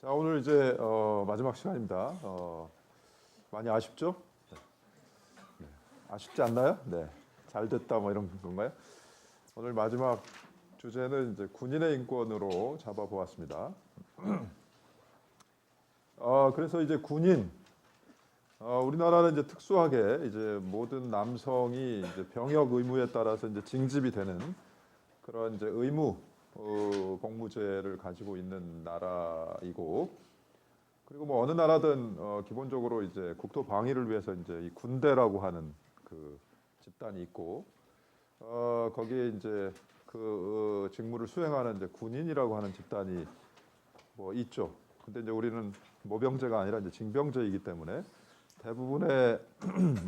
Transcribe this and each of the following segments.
자, 오늘 이제 마지막 시간입니다. 많이 아쉽죠? 네. 아쉽지 않나요? 네. 잘 됐다 뭐 이런 건가요? 오늘 마지막 주제는 이제 군인의 인권으로 잡아보았습니다. 그래서 이제 군인, 우리나라는 이제 특수하게 이제 모든 남성이 이제 병역 의무에 따라서 이제 징집이 되는 그런 이제 의무 복무제를 가지고 있는 나라이고, 그리고 뭐 어느 나라든 기본적으로 이제 국토 방위를 위해서 이제 이 군대라고 하는 그 집단이 있고, 거기에 이제 그 직무를 수행하는 이제 군인이라고 하는 집단이 뭐 있죠. 근데 이제 우리는 모병제가 아니라 이제 징병제이기 때문에 대부분의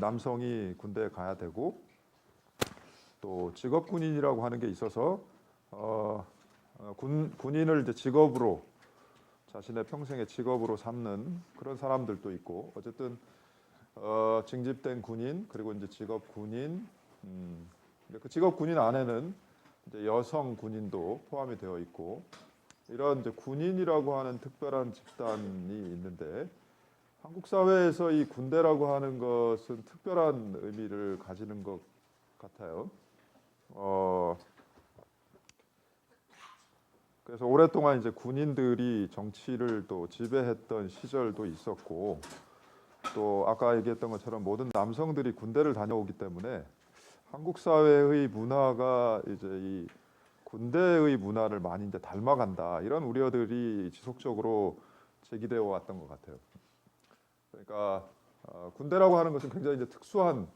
남성이 군대에 가야 되고, 또 직업 군인이라고 하는 게 있어서 군인을 이제 직업으로 자신의 평생의 직업으로 삼는 그런 사람들도 있고, 어쨌든 징집된 군인 그리고 이제 직업 군인, 그 직업 군인 안에는 이제 여성 군인도 포함이 되어 있고, 이런 이제 군인이라고 하는 특별한 집단이 있는데, 한국 사회에서 이 군대라고 하는 것은 특별한 의미를 가지는 것 같아요. 그래서 오랫동안 이제 군인들이 정치를 또 지배했던 시절도 있었고, 또 아까 얘기했던 것처럼 모든 남성들이 군대를 다녀오기 때문에 한국 사회의 문화가 이제 이 군대의 문화를 많이 이제 닮아간다, 이런 우려들이 지속적으로 제기되어 왔던 것 같아요. 그러니까 군대라고 하는 것은 굉장히 이제 특수한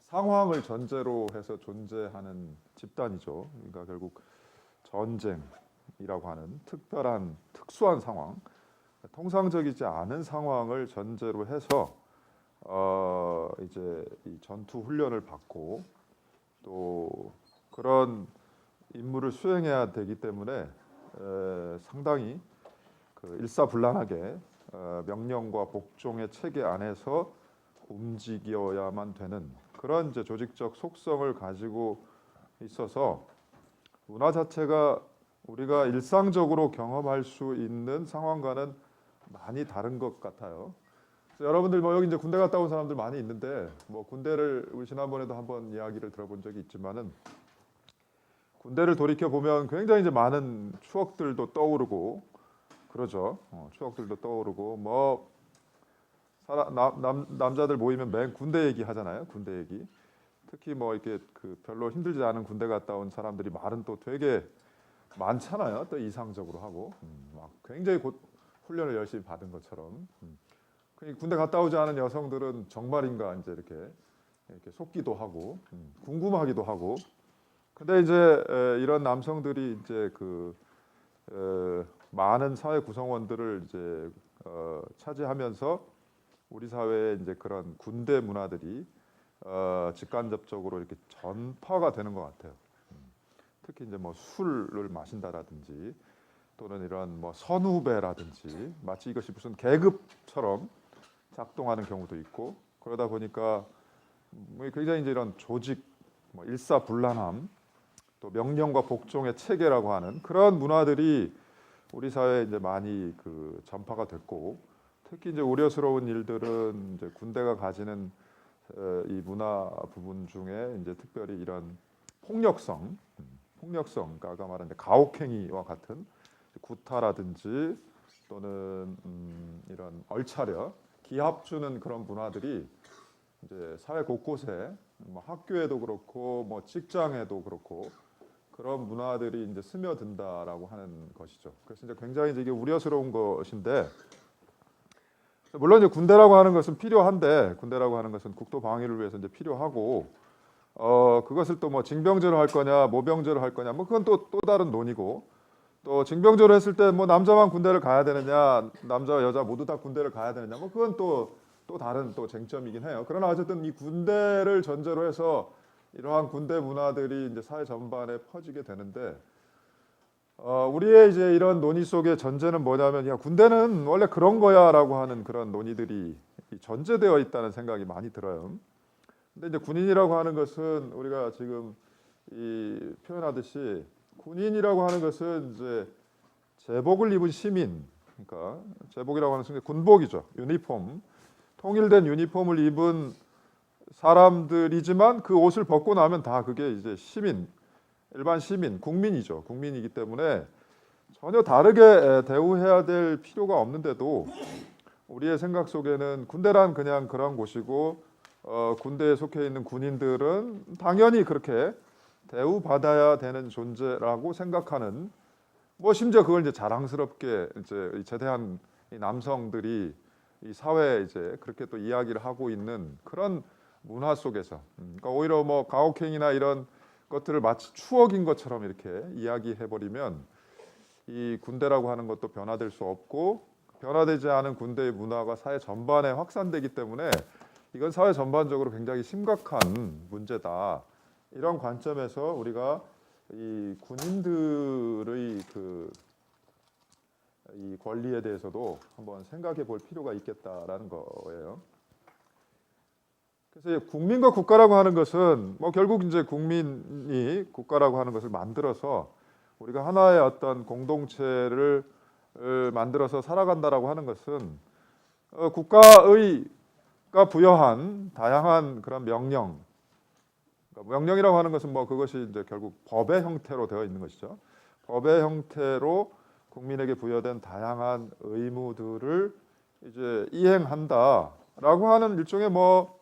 상황을 전제로 해서 존재하는 집단이죠. 그러니까 결국 전쟁이라고 하는 특수한 상황, 통상적이지 않은 상황을 전제로 해서 이제 이 전투 훈련을 받고 또 그런 임무를 수행해야 되기 때문에 상당히 그 일사불란하게 명령과 복종의 체계 안에서 움직여야만 되는 그런 이제 조직적 속성을 가지고 있어서 문화 자체가 우리가 일상적으로 경험할 수 있는 상황과는 많이 다른 것 같아요. 그래서 여러분들 뭐 여기 이제 군대 갔다 온 사람들 많이 있는데, 뭐 군대를 우리 지난번에도 한번 이야기를 들어본 적이 있지만은, 군대를 돌이켜 보면 굉장히 이제 많은 추억들도 떠오르고 그러죠. 추억들도 떠오르고, 뭐 남자들 모이면 맨 군대 얘기 하잖아요. 군대 얘기. 특히 뭐 이렇게 그 별로 힘들지 않은 군대 갔다 온 사람들이 말은 또 되게 많잖아요. 또 이상적으로 하고, 막 굉장히 훈련을 열심히 받은 것처럼. 군대 갔다 오지 않은 여성들은 정말인가 이제 이렇게 속기도 하고, 궁금하기도 하고. 근데 이제 이런 남성들이 이제 그 많은 사회 구성원들을 이제 차지하면서 우리 사회에 이제 그런 군대 문화들이 직간접적으로 이렇게 전파가 되는 것 같아요. 특히 이제 뭐 술을 마신다라든지, 또는 이런 뭐 선후배라든지, 마치 이것이 무슨 계급처럼 작동하는 경우도 있고, 그러다 보니까 굉장히 이제 이런 조직, 뭐 일사불란함, 또 명령과 복종의 체계라고 하는 그런 문화들이 우리 사회에 이제 많이 그 전파가 됐고, 특히 이제 우려스러운 일들은 이제 군대가 가지는 이 문화 부분 중에 이제 특별히 이런 폭력성, 그러니까 아까 말한 가혹행위와 같은 구타라든지, 또는 이런 얼차려, 기합 주는 그런 문화들이 이제 사회 곳곳에, 뭐 학교에도 그렇고 뭐 직장에도 그렇고 그런 문화들이 이제 스며든다라고 하는 것이죠. 그래서 이제 굉장히 이게 우려스러운 것인데, 물론 이제 군대라고 하는 것은 필요한데, 군대라고 하는 것은 국토 방위를 위해서 이제 필요하고, 그것을 또 뭐 징병제로 할 거냐, 모병제로 할 거냐, 뭐 그건 또 다른 논의고, 또 징병제로 했을 때 뭐 남자만 군대를 가야 되느냐, 남자 여자 모두 다 군대를 가야 되느냐, 뭐 그건 또 다른 또 쟁점이긴 해요. 그러나 어쨌든 이 군대를 전제로 해서 이러한 군대 문화들이 이제 사회 전반에 퍼지게 되는데, 우리의 이제 이런 논의 속의 전제는 뭐냐면, 야, 군대는 원래 그런 거야라고 하는 그런 논의들이 전제되어 있다는 생각이 많이 들어요. 근데 이제 군인이라고 하는 것은 우리가 지금 표현하듯이, 군인이라고 하는 것은 이제 제복을 입은 시민, 그러니까 제복이라고 하는 것은 군복이죠. 유니폼. 통일된 유니폼을 입은 사람들이지만 그 옷을 벗고 나면 다 그게 이제 시민, 일반 시민, 국민이죠. 국민이기 때문에 전혀 다르게 대우해야 될 필요가 없는데도 우리의 생각 속에는 군대란 그냥 그런 곳이고 군대에 속해 있는 군인들은 당연히 그렇게 대우받아야 되는 존재라고 생각하는, 뭐 심지어 그걸 이제 자랑스럽게 이제 제대한 이 남성들이 이 사회에 이제 그렇게 또 이야기를 하고 있는 그런 문화 속에서, 그러니까 오히려 뭐 가혹행위나 이런 것들을 마치 추억인 것처럼 이렇게 이야기해 버리면 이 군대라고 하는 것도 변화될 수 없고, 변화되지 않은 군대의 문화가 사회 전반에 확산되기 때문에 이건 사회 전반적으로 굉장히 심각한 문제다. 이런 관점에서 우리가 이 군인들의 이 권리에 대해서도 한번 생각해 볼 필요가 있겠다라는 거예요. 그래서 국민과 국가라고 하는 것은 뭐 결국 이제 국민이 국가라고 하는 것을 만들어서 우리가 하나의 어떤 공동체를 만들어서 살아간다라고 하는 것은 국가가 부여한 다양한 그런 명령, 명령이라고 하는 것은 뭐 그것이 이제 결국 법의 형태로 되어 있는 것이죠. 법의 형태로 국민에게 부여된 다양한 의무들을 이제 이행한다라고 하는 일종의 뭐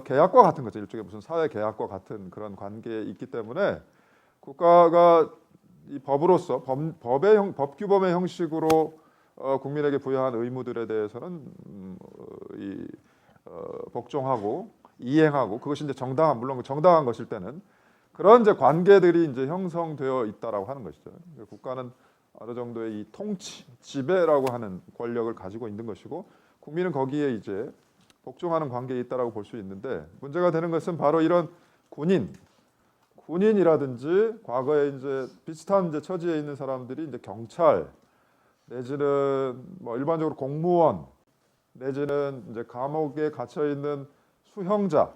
계약과 같은 거죠. 일종의 무슨 사회 계약과 같은 그런 관계에 있기 때문에 국가가 이 법으로서 법규범의 형식으로 국민에게 부여한 의무들에 대해서는 복종하고 이행하고, 그것이 이제 물론 정당한 것일 때는 그런 이제 관계들이 이제 형성되어 있다라고 하는 것이죠. 국가는 어느 정도의 이 통치, 지배라고 하는 권력을 가지고 있는 것이고, 국민은 거기에 이제 복종하는 관계에 있다라고 볼 수 있는데, 문제가 되는 것은 바로 이런 군인이라든지 과거에 이제 비슷한 이제 처지에 있는 사람들이 이제 경찰 내지는 뭐 일반적으로 공무원 내지는 이제 감옥에 갇혀 있는 수형자,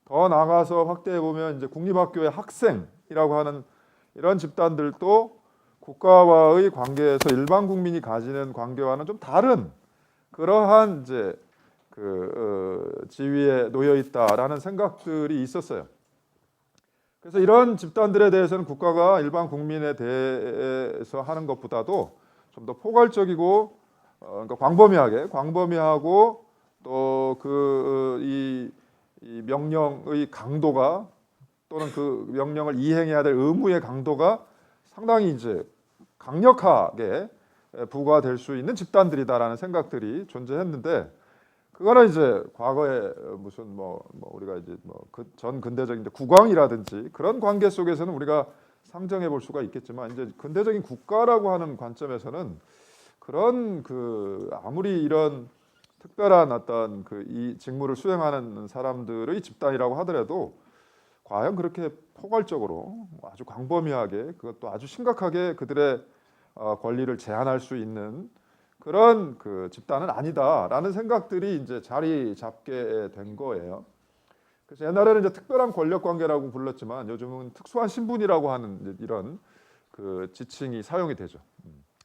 더 나아가서 확대해 보면 이제 국립학교의 학생이라고 하는 이런 집단들도 국가와의 관계에서 일반 국민이 가지는 관계와는 좀 다른 그러한 이제 지위에 놓여 있다라는 생각들이 있었어요. 그래서 이런 집단들에 대해서는 국가가 일반 국민에 대해서 하는 것보다도 좀 더 포괄적이고 그러니까 광범위하고 또 이 명령의 강도가 또는 그 명령을 이행해야 될 의무의 강도가 상당히 이제 강력하게 부과될 수 있는 집단들이다라는 생각들이 존재했는데, 그거는 이제 과거에 무슨 우리가 이제 전 근대적인 국왕이라든지 그런 관계 속에서는 우리가 상정해 볼 수가 있겠지만, 이제 근대적인 국가라고 하는 관점에서는 그런 아무리 이런 특별한 어떤 이 직무를 수행하는 사람들의 집단이라고 하더라도 과연 그렇게 포괄적으로 아주 광범위하게, 그것도 아주 심각하게 그들의 권리를 제한할 수 있는 그런 집단은 아니다라는 생각들이 이제 자리 잡게 된 거예요. 그래서 옛날에는 이제 특별한 권력 관계라고 불렀지만 요즘은 특수한 신분이라고 하는 이런 지칭이 사용이 되죠.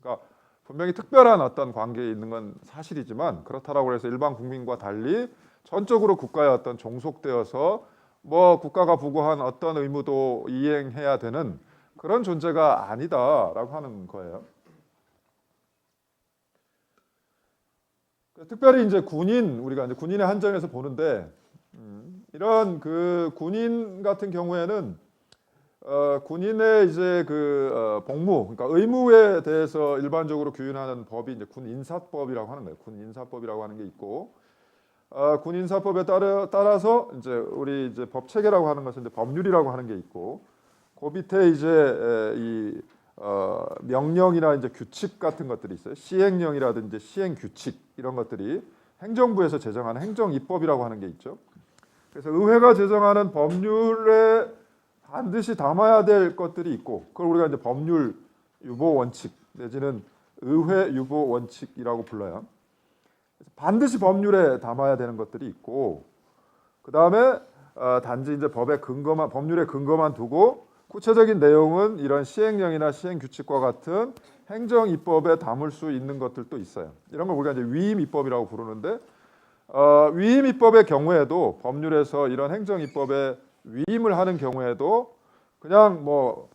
그러니까 분명히 특별한 어떤 관계에 있는 건 사실이지만, 그렇다라고 해서 일반 국민과 달리 전적으로 국가에 어떤 종속되어서 뭐 국가가 부과한 어떤 의무도 이행해야 되는 그런 존재가 아니다라고 하는 거예요. 특별히 이제 우리가 이제 군인의 한정에서 보는데, 이런 군인 같은 경우에는 군인의 이제 복무, 그러니까 의무에 대해서 일반적으로 규율하는 법이 이제 군인사법이라고 하는 거예요. 군인사법이라고 하는 게 있고, 군인사법에 따라서 이제 우리 이제 법 체계라고 하는 것은 이제 법률이라고 하는 게 있고, 그 밑에 이제 이 명령이나 이제 규칙 같은 것들이 있어요. 시행령이라든지 시행 규칙 이런 것들이 행정부에서 제정하는 행정 입법이라고 하는 게 있죠. 그래서 의회가 제정하는 법률에 반드시 담아야 될 것들이 있고, 그걸 우리가 이제 법률 유보 원칙 내지는 의회 유보 원칙이라고 불러요. 그래서 반드시 법률에 담아야 되는 것들이 있고, 그 다음에 단지 이제 법률의 근거만 두고 구체적인 내용은 이런 시행령이나 시행규칙과 같은 행정 입법에 담을 수 있는 것들도 있어요. 이런 걸 우리가 이제 위임 입법이라고 부르는데 위임 입법의 경우에도 법률에서 이런 행정 입법에 위임을 하는 경우에도 그냥 뭐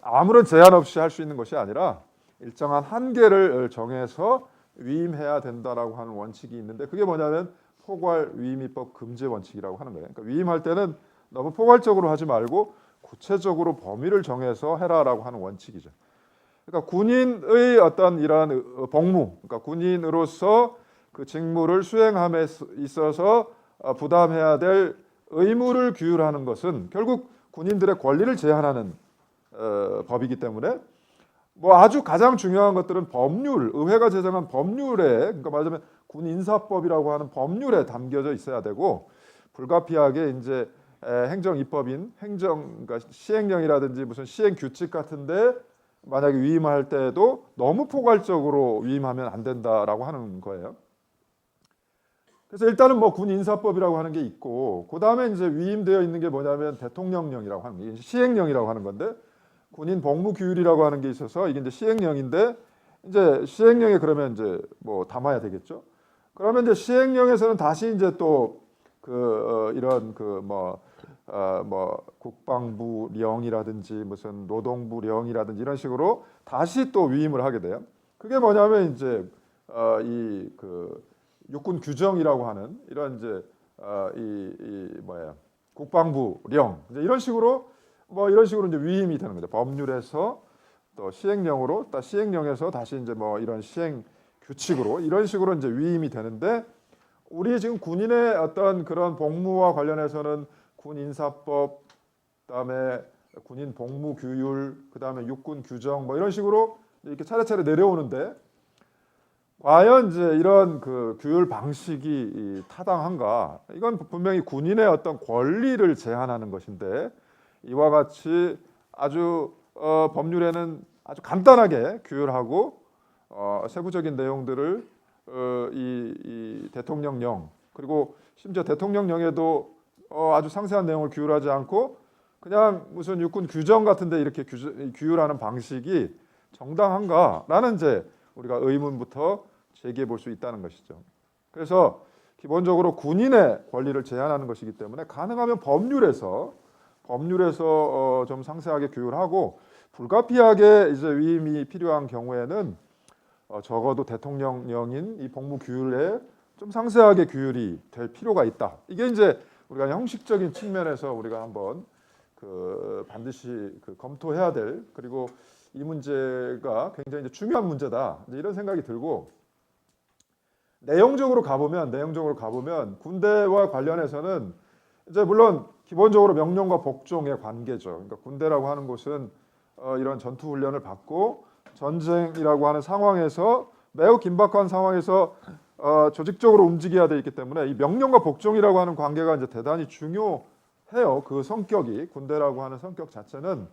아무런 제한 없이 할 수 있는 것이 아니라 일정한 한계를 정해서 위임해야 된다라고 하는 원칙이 있는데 그게 뭐냐면 포괄 위임 입법 금지 원칙이라고 하는 거예요. 그러니까 위임할 때는 너무 포괄적으로 하지 말고 구체적으로 범위를 정해서 해라라고 하는 원칙이죠. 그러니까 군인의 어떤 이러한 복무, 그러니까 군인으로서 그 직무를 수행함에 있어서 부담해야 될 의무를 규율하는 것은 결국 군인들의 권리를 제한하는 법이기 때문에 뭐 아주 가장 중요한 것들은 법률, 의회가 제정한 법률에 그러니까 말하자면 군인사법이라고 하는 법률에 담겨져 있어야 되고 불가피하게 이제 행정 입법인 그러니까 시행령이라든지 무슨 시행 규칙 같은데 만약에 위임할 때도 너무 포괄적으로 위임하면 안 된다라고 하는 거예요. 그래서 일단은 뭐 군인사법이라고 하는 게 있고 그 다음에 이제 위임되어 있는 게 뭐냐면 대통령령이라고 하는 게 시행령이라고 하는 건데 군인 복무규율이라고 하는 게 있어서 이게 이제 시행령인데 이제 시행령에 그러면 이제 뭐 담아야 되겠죠. 그러면 이제 시행령에서는 다시 이제 또 그 이런 그 뭐 국방부령이라든지 무슨 노동부령이라든지 이런 식으로 다시 또 위임을 하게 돼요. 그게 뭐냐면 이제 이 그 육군 규정이라고 하는 이런 이제 국방부령 이제 이런 식으로 이제 위임이 되는 거죠. 법률에서 또 시행령으로 또 시행령에서 다시 이제 뭐 이런 시행 규칙으로 이런 식으로 이제 위임이 되는데 우리 지금 군인의 어떤 그런 복무와 관련해서는 군인사법, 그다음에 군인 복무규율, 그다음에 육군 규정 뭐 이런 식으로 이렇게 차례차례 내려오는데 과연 이제 이런 그 규율 방식이 타당한가? 이건 분명히 군인의 어떤 권리를 제한하는 것인데 이와 같이 아주 법률에는 아주 간단하게 규율하고 세부적인 내용들을 이 대통령령 그리고 심지어 대통령령에도 아주 상세한 내용을 규율하지 않고 그냥 무슨 육군 규정 같은데 이렇게 규율하는 방식이 정당한가라는 이제 우리가 의문부터 제기해 볼 수 있다는 것이죠. 그래서 기본적으로 군인의 권리를 제한하는 것이기 때문에 가능하면 법률에서 좀 상세하게 규율하고 불가피하게 이제 위임이 필요한 경우에는 적어도 대통령령인 이 복무규율에 좀 상세하게 규율이 될 필요가 있다. 이게 이제 우리가 형식적인 측면에서 우리가 한번 반드시 검토해야 될 그리고 이 문제가 굉장히 이제 중요한 문제다. 이제 이런 생각이 들고 내용적으로 가보면 군대와 관련해서는 이제 물론 기본적으로 명령과 복종의 관계죠. 그러니까 군대라고 하는 곳은 이런 전투 훈련을 받고 전쟁이라고 하는 상황에서 매우 긴박한 상황에서 조직적으로 움직여야 되기 때문에 이 명령과 복종이라고 하는 관계가 이제 대단히 중요해요. 그 성격이 군대라고 하는 성격 자체는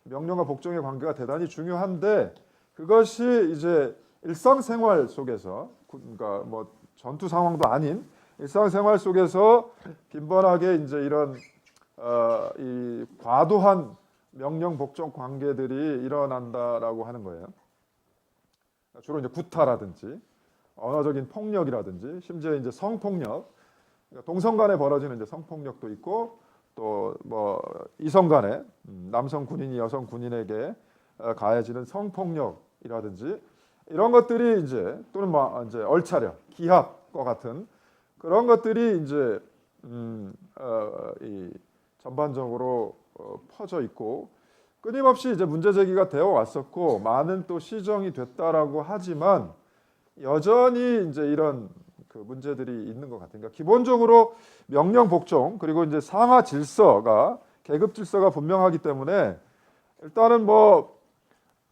명령과 복종의 관계가 대단히 중요한데 그것이 이제 일상생활 속에서 그러니까 뭐 전투 상황도 아닌 일상생활 속에서 빈번하게 이제 이런 이 과도한 명령 복종 관계들이 일어난다라고 하는 거예요. 주로 이제 구타라든지 언어적인 폭력이라든지 심지어 이제 성폭력, 그러니까 동성 간에 벌어지는 이제 성폭력도 있고 또 뭐 이성 간에 남성 군인이 여성 군인에게 가해지는 성폭력이라든지 이런 것들이 이제 또는 뭐 이제 얼차려, 기합과 같은 그런 것들이 이제 이 전반적으로 퍼져 있고 끊임없이 이제 문제 제기가 되어 왔었고 많은 또 시정이 됐다라고 하지만 여전히 이제 이런 그 문제들이 있는 것 같아요. 그러니까 기본적으로 명령 복종 그리고 이제 상하 질서가 계급 질서가 분명하기 때문에 일단은 뭐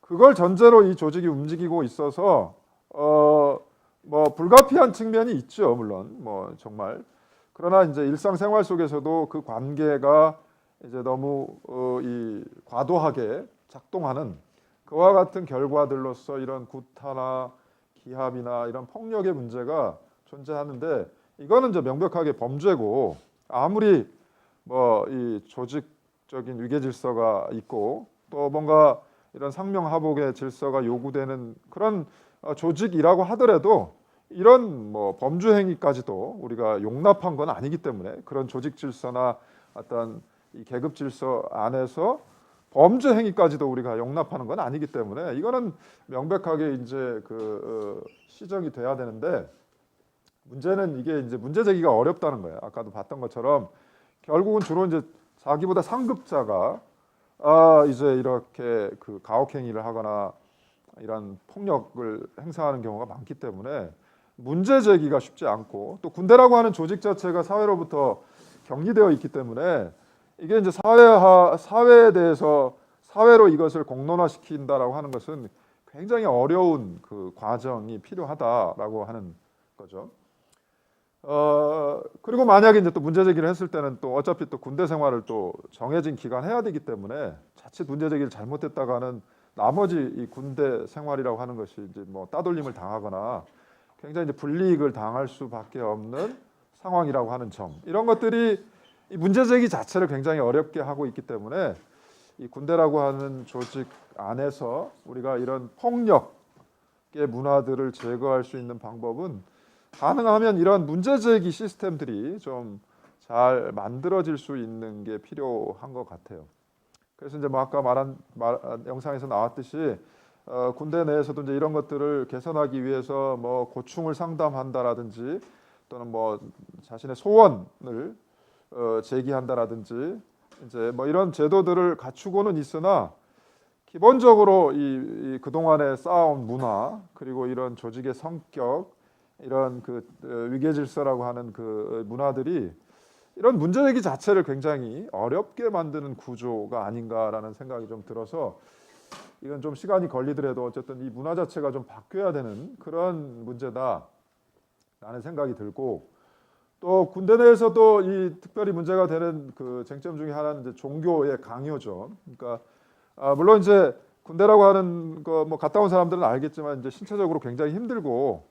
그걸 전제로 이 조직이 움직이고 있어서 뭐 불가피한 측면이 있죠. 물론 뭐 정말 그러나 이제 일상생활 속에서도 그 관계가 이제 너무 이 과도하게 작동하는 그와 같은 결과들로서 이런 구타나 기합이나 이런 폭력의 문제가 존재하는데 이거는 이제 명백하게 범죄고 아무리 뭐 이 조직적인 위계 질서가 있고 또 뭔가 이런 상명하복의 질서가 요구되는 그런 조직이라고 하더라도 이런 뭐 범죄 행위까지도 우리가 용납한 건 아니기 때문에 그런 조직 질서나 어떤 이 계급 질서 안에서 범죄 행위까지도 우리가 용납하는 건 아니기 때문에 이거는 명백하게 이제 시정이 돼야 되는데 문제는 이게 이제 문제 제기가 어렵다는 거예요. 아까도 봤던 것처럼 결국은 주로 이제 자기보다 상급자가 이제 이렇게 가혹 행위를 하거나 이런 폭력을 행사하는 경우가 많기 때문에 문제 제기가 쉽지 않고 또 군대라고 하는 조직 자체가 사회로부터 격리되어 있기 때문에 이게 이제 사회에 대해서 사회로 이것을 공론화시킨다라고 하는 것은 굉장히 어려운 과정이 필요하다라고 하는 거죠. 그리고 만약에 이제 또 문제 제기를 했을 때는 또 어차피 또 군대 생활을 또 정해진 기간 해야 되기 때문에 자칫 문제 제기를 잘못했다가는 나머지 이 군대 생활이라고 하는 것이 이제 뭐 따돌림을 당하거나 굉장히 이제 불이익을 당할 수밖에 없는 상황이라고 하는 점, 이런 것들이 이 문제 제기 자체를 굉장히 어렵게 하고 있기 때문에 이 군대라고 하는 조직 안에서 우리가 이런 폭력의 문화들을 제거할 수 있는 방법은 가능하면 이런 문제 제기 시스템들이 좀 잘 만들어질 수 있는 게 필요한 것 같아요. 그래서 이제 뭐 아까 말한 영상에서 나왔듯이 군대 내에서도 이제 이런 것들을 개선하기 위해서 뭐 고충을 상담한다라든지 또는 뭐 자신의 소원을 제기한다라든지 이제 뭐 이런 제도들을 갖추고는 있으나 기본적으로 이 그동안에 쌓아온 문화 그리고 이런 조직의 성격 이런 위계 질서라고 하는 문화들이 이런 문제 제기 자체를 굉장히 어렵게 만드는 구조가 아닌가라는 생각이 좀 들어서 이건 좀 시간이 걸리더라도 어쨌든 이 문화 자체가 좀 바뀌어야 되는 그런 문제다라는 생각이 들고, 또 군대 내에서도 이 특별히 문제가 되는 쟁점 중에 하나는 이제 종교의 강요죠. 그러니까 물론 이제 군대라고 하는 거 뭐 갔다 온 사람들은 알겠지만 이제 신체적으로 굉장히 힘들고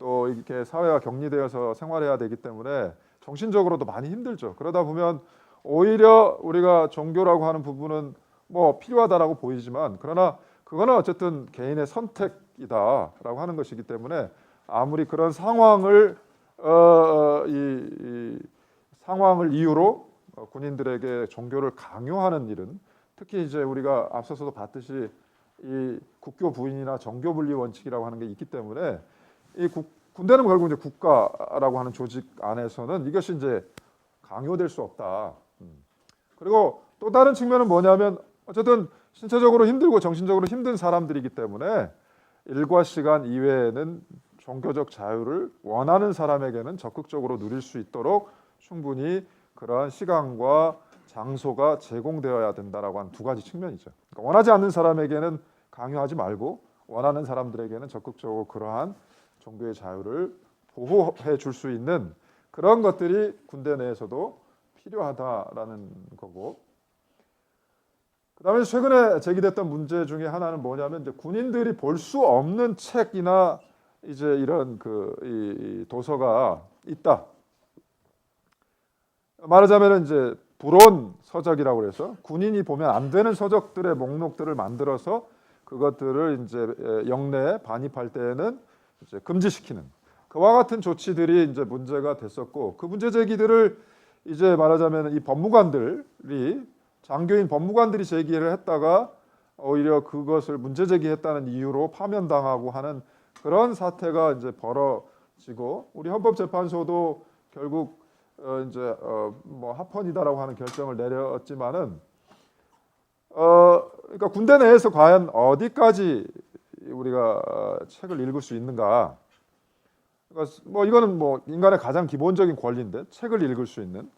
또 이렇게 사회와 격리되어서 생활해야 되기 때문에 정신적으로도 많이 힘들죠. 그러다 보면 오히려 우리가 종교라고 하는 부분은 뭐 필요하다라고 보이지만 그러나 그거는 어쨌든 개인의 선택이다라고 하는 것이기 때문에 아무리 그런 상황을 이 상황을 이유로 군인들에게 종교를 강요하는 일은 특히 이제 우리가 앞서서도 봤듯이 이 국교 부인이나 정교 분리 원칙이라고 하는 게 있기 때문에 이 군대는 결국 이제 국가라고 하는 조직 안에서는 이것이 이제 강요될 수 없다. 그리고 또 다른 측면은 뭐냐면 어쨌든 신체적으로 힘들고 정신적으로 힘든 사람들이기 때문에 일과 시간 이외에는 종교적 자유를 원하는 사람에게는 적극적으로 누릴 수 있도록 충분히 그러한 시간과 장소가 제공되어야 된다라고 하는 두 가지 측면이죠. 그러니까 원하지 않는 사람에게는 강요하지 말고 원하는 사람들에게는 적극적으로 그러한 종교의 자유를 보호해 줄 수 있는 그런 것들이 군대 내에서도 필요하다라는 거고, 그다음에 최근에 제기됐던 문제 중에 하나는 뭐냐면 이제 군인들이 볼 수 없는 책이나 이제 이런 이 도서가 있다. 말하자면 이제 불온 서적이라고 해서 군인이 보면 안 되는 서적들의 목록들을 만들어서 그것들을 이제 영내에 반입할 때에는 이제 금지시키는 그와 같은 조치들이 이제 문제가 됐었고, 그 문제 제기들을 이제 말하자면 이 법무관들이 장교인 법무관들이 제기를 했다가 오히려 그것을 문제 제기했다는 이유로 파면당하고 하는 그런 사태가 이제 벌어지고, 우리 헌법재판소도 결국 이제 뭐 합헌이다라고 하는 결정을 내렸지만은 그러니까 군대 내에서 과연 어디까지 우리가 책을 읽을 수 있는가? 그러니까 뭐 이거는 뭐 인간의 가장 기본적인 권리인데 책을 읽을 수 있는,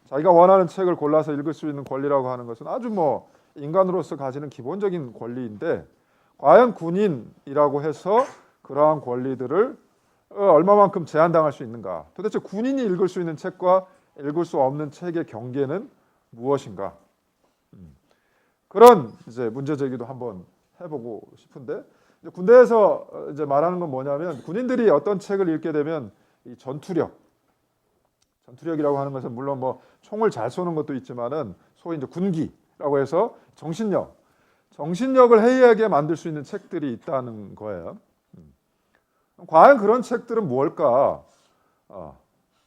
자기가 원하는 책을 골라서 읽을 수 있는 권리라고 하는 것은 아주 뭐 인간으로서 가지는 기본적인 권리인데 과연 군인이라고 해서 그러한 권리들을 얼마만큼 제한당할 수 있는가? 도대체 군인이 읽을 수 있는 책과 읽을 수 없는 책의 경계는 무엇인가? 그런 이제 문제 제기도 한번 해보고 싶은데, 군대에서 이제 말하는 건 뭐냐면 군인들이 어떤 책을 읽게 되면 이 전투력이라고 하는 것은 물론 뭐 총을 잘 쏘는 것도 있지만은 소위 이제 군기라고 해서 정신력, 정신력을 해이하게 만들 수 있는 책들이 있다는 거예요. 과연 그런 책들은 뭘까?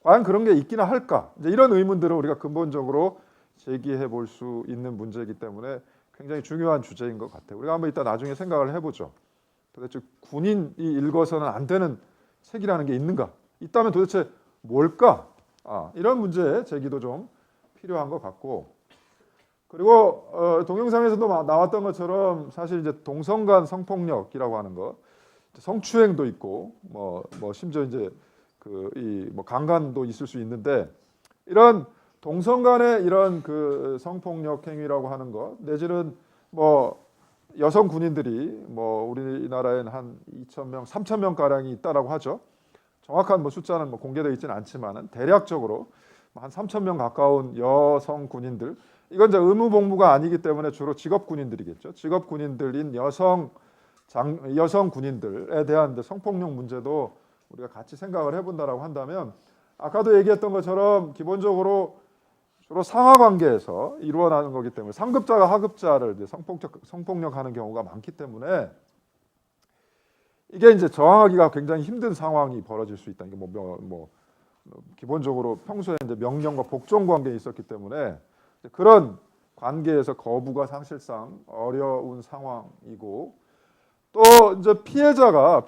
과연 그런 게 있기나 할까? 이제 이런 의문들을 우리가 근본적으로 제기해 볼 수 있는 문제이기 때문에 굉장히 중요한 주제인 것 같아요. 우리가 한번 이따 나중에 생각을 해보죠. 도대체 군인이 읽어서는 안 되는 책이라는 게 있는가? 있다면 도대체 뭘까? 이런 문제 제기도 좀 필요한 것 같고, 그리고 동영상에서도 나왔던 것처럼 사실 이제 동성 간 성폭력이라고 하는 거, 성추행도 있고, 뭐 심지어 이제 뭐 강간도 있을 수 있는데, 이런 동성 간의 이런 그 성폭력 행위라고 하는 것, 내지는 뭐 여성 군인들이 뭐 우리나라에는 한 2,000명, 3,000명 가량이 있다라고 하죠. 정확한 뭐 숫자는 뭐 공개되어 있지는 않지만은 대략적으로 한 3,000명 가까운 여성 군인들, 이건 이제 의무 복무가 아니기 때문에 주로 직업 군인들이겠죠. 직업 군인들인 여성 군인들에 대한 성폭력 문제도 우리가 같이 생각을 해본다라고 한다면, 아까도 얘기했던 것처럼 기본적으로 주로 상하 관계에서 이루어나는 거기 때문에 상급자가 하급자를 이제 성폭력하는 경우가 많기 때문에 이게 이제 저항하기가 굉장히 힘든 상황이 벌어질 수 있다. 이게 뭐 기본적으로 평소에 이제 명령과 복종 관계에 있었기 때문에 그런 관계에서 거부가 사실상 어려운 상황이고, 또 이제 피해자가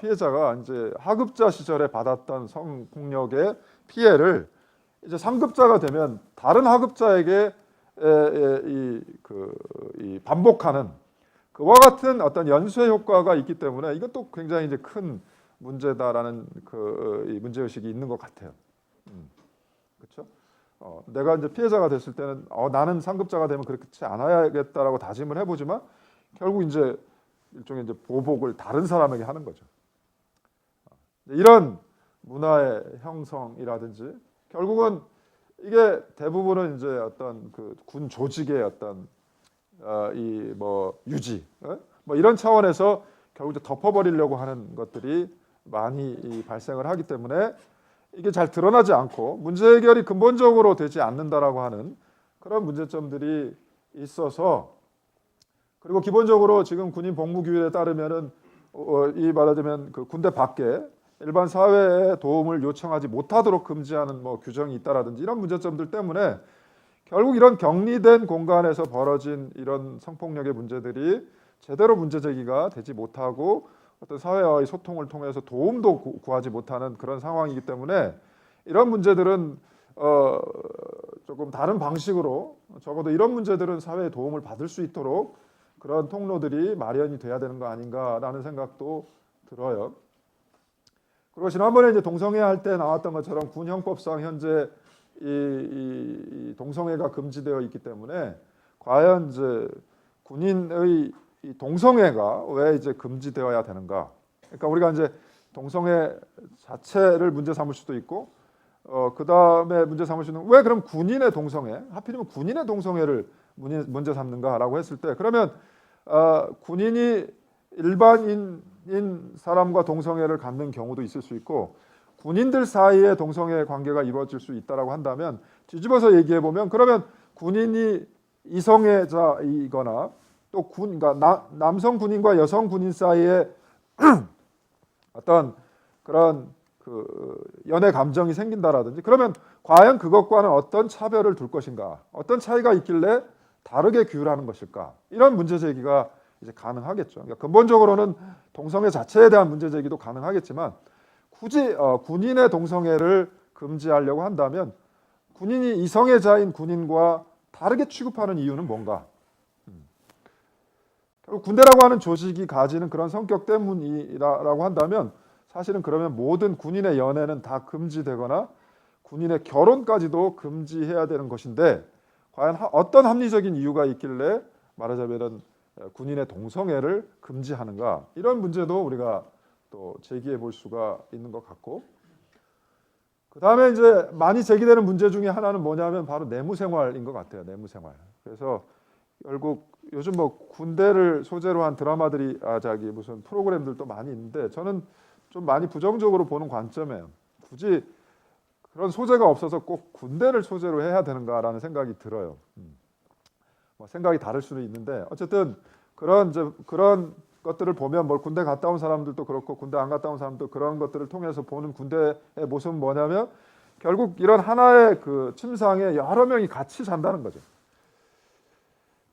이제 하급자 시절에 받았던 성폭력의 피해를 이제 상급자가 되면 다른 하급자에게 이 반복하는 그와 같은 어떤 연쇄 효과가 있기 때문에 이것도 굉장히 이제 큰 문제다라는 이 문제 의식이 있는 것 같아요. 그렇죠? 내가 이제 피해자가 됐을 때는 나는 상급자가 되면 그렇지 않아야겠다라고 다짐을 해보지만 결국 이제 일종의 이제 보복을 다른 사람에게 하는 거죠. 이런 문화의 형성이라든지 결국은 이게 대부분은 이제 어떤 그 군 조직의 어떤 이 뭐 유지 뭐 이런 차원에서 결국 이제 덮어버리려고 하는 것들이 많이 발생을 하기 때문에 이게 잘 드러나지 않고 문제 해결이 근본적으로 되지 않는다라고 하는 그런 문제점들이 있어서, 그리고 기본적으로 지금 군인 복무규율에 따르면은 이 말하자면 그 군대 밖에 일반 사회에 도움을 요청하지 못하도록 금지하는 뭐 규정이 있다라든지 이런 문제점들 때문에 결국 이런 격리된 공간에서 벌어진 이런 성폭력의 문제들이 제대로 문제 제기가 되지 못하고 어떤 사회와의 소통을 통해서 도움도 구하지 못하는 그런 상황이기 때문에 이런 문제들은 조금 다른 방식으로 적어도 이런 문제들은 사회의 도움을 받을 수 있도록 그런 통로들이 마련이 돼야 되는 거 아닌가라는 생각도 들어요. 그리고 지난번에 이제 동성애 할 때 나왔던 것처럼 군 형법상 현재 이 동성애가 금지되어 있기 때문에 과연 이제 군인의 이 동성애가 왜 이제 금지되어야 되는가? 그러니까 우리가 이제 동성애 자체를 문제 삼을 수도 있고, 그 다음에 문제 삼을 수 있는 왜 그럼 군인의 동성애, 하필이면 군인의 동성애를 문제 삼는가라고 했을 때, 그러면 군인이 일반인 사람과 동성애를 갖는 경우도 있을 수 있고, 군인들 사이에 동성애 관계가 이루어질 수 있다라고 한다면 뒤집어서 얘기해 보면, 그러면 군인이 이성애자이거나 또 그러니까 남성 군인과 여성 군인 사이에 어떤 그런 그 연애 감정이 생긴다라든지, 그러면 과연 그것과는 어떤 차별을 둘 것인가, 어떤 차이가 있길래 다르게 규율하는 것일까, 이런 문제 제기가 이제 가능하겠죠. 그러니까 근본적으로는 동성애 자체에 대한 문제 제기도 가능하겠지만 굳이 군인의 동성애를 금지하려고 한다면 군인이 이성애자인 군인과 다르게 취급하는 이유는 뭔가? 결국 군대라고 하는 조직이 가지는 그런 성격 때문이라고 한다면 사실은 그러면 모든 군인의 연애는 다 금지되거나 군인의 결혼까지도 금지해야 되는 것인데, 과연 어떤 합리적인 이유가 있길래 말하자면 군인의 동성애를 금지하는가, 이런 문제도 우리가 또 제기해 볼 수가 있는 것 같고, 그 다음에 이제 많이 제기되는 문제 중에 하나는 뭐냐면 바로 내무생활인 것 같아요. 내무생활. 그래서 결국 요즘 뭐 군대를 소재로 한 드라마들이 무슨 프로그램들도 많이 있는데 저는 좀 많이 부정적으로 보는 관점이에요. 굳이 그런 소재가 없어서 꼭 군대를 소재로 해야 되는가라는 생각이 들어요. 뭐 생각이 다를 수는 있는데 어쨌든 그런 것들을 보면 뭐 군대 갔다 온 사람들도 그렇고 군대 안 갔다 온 사람도 그런 것들을 통해서 보는 군대의 모습은 뭐냐면 결국 이런 하나의 그 침상에 여러 명이 같이 잔다는 거죠.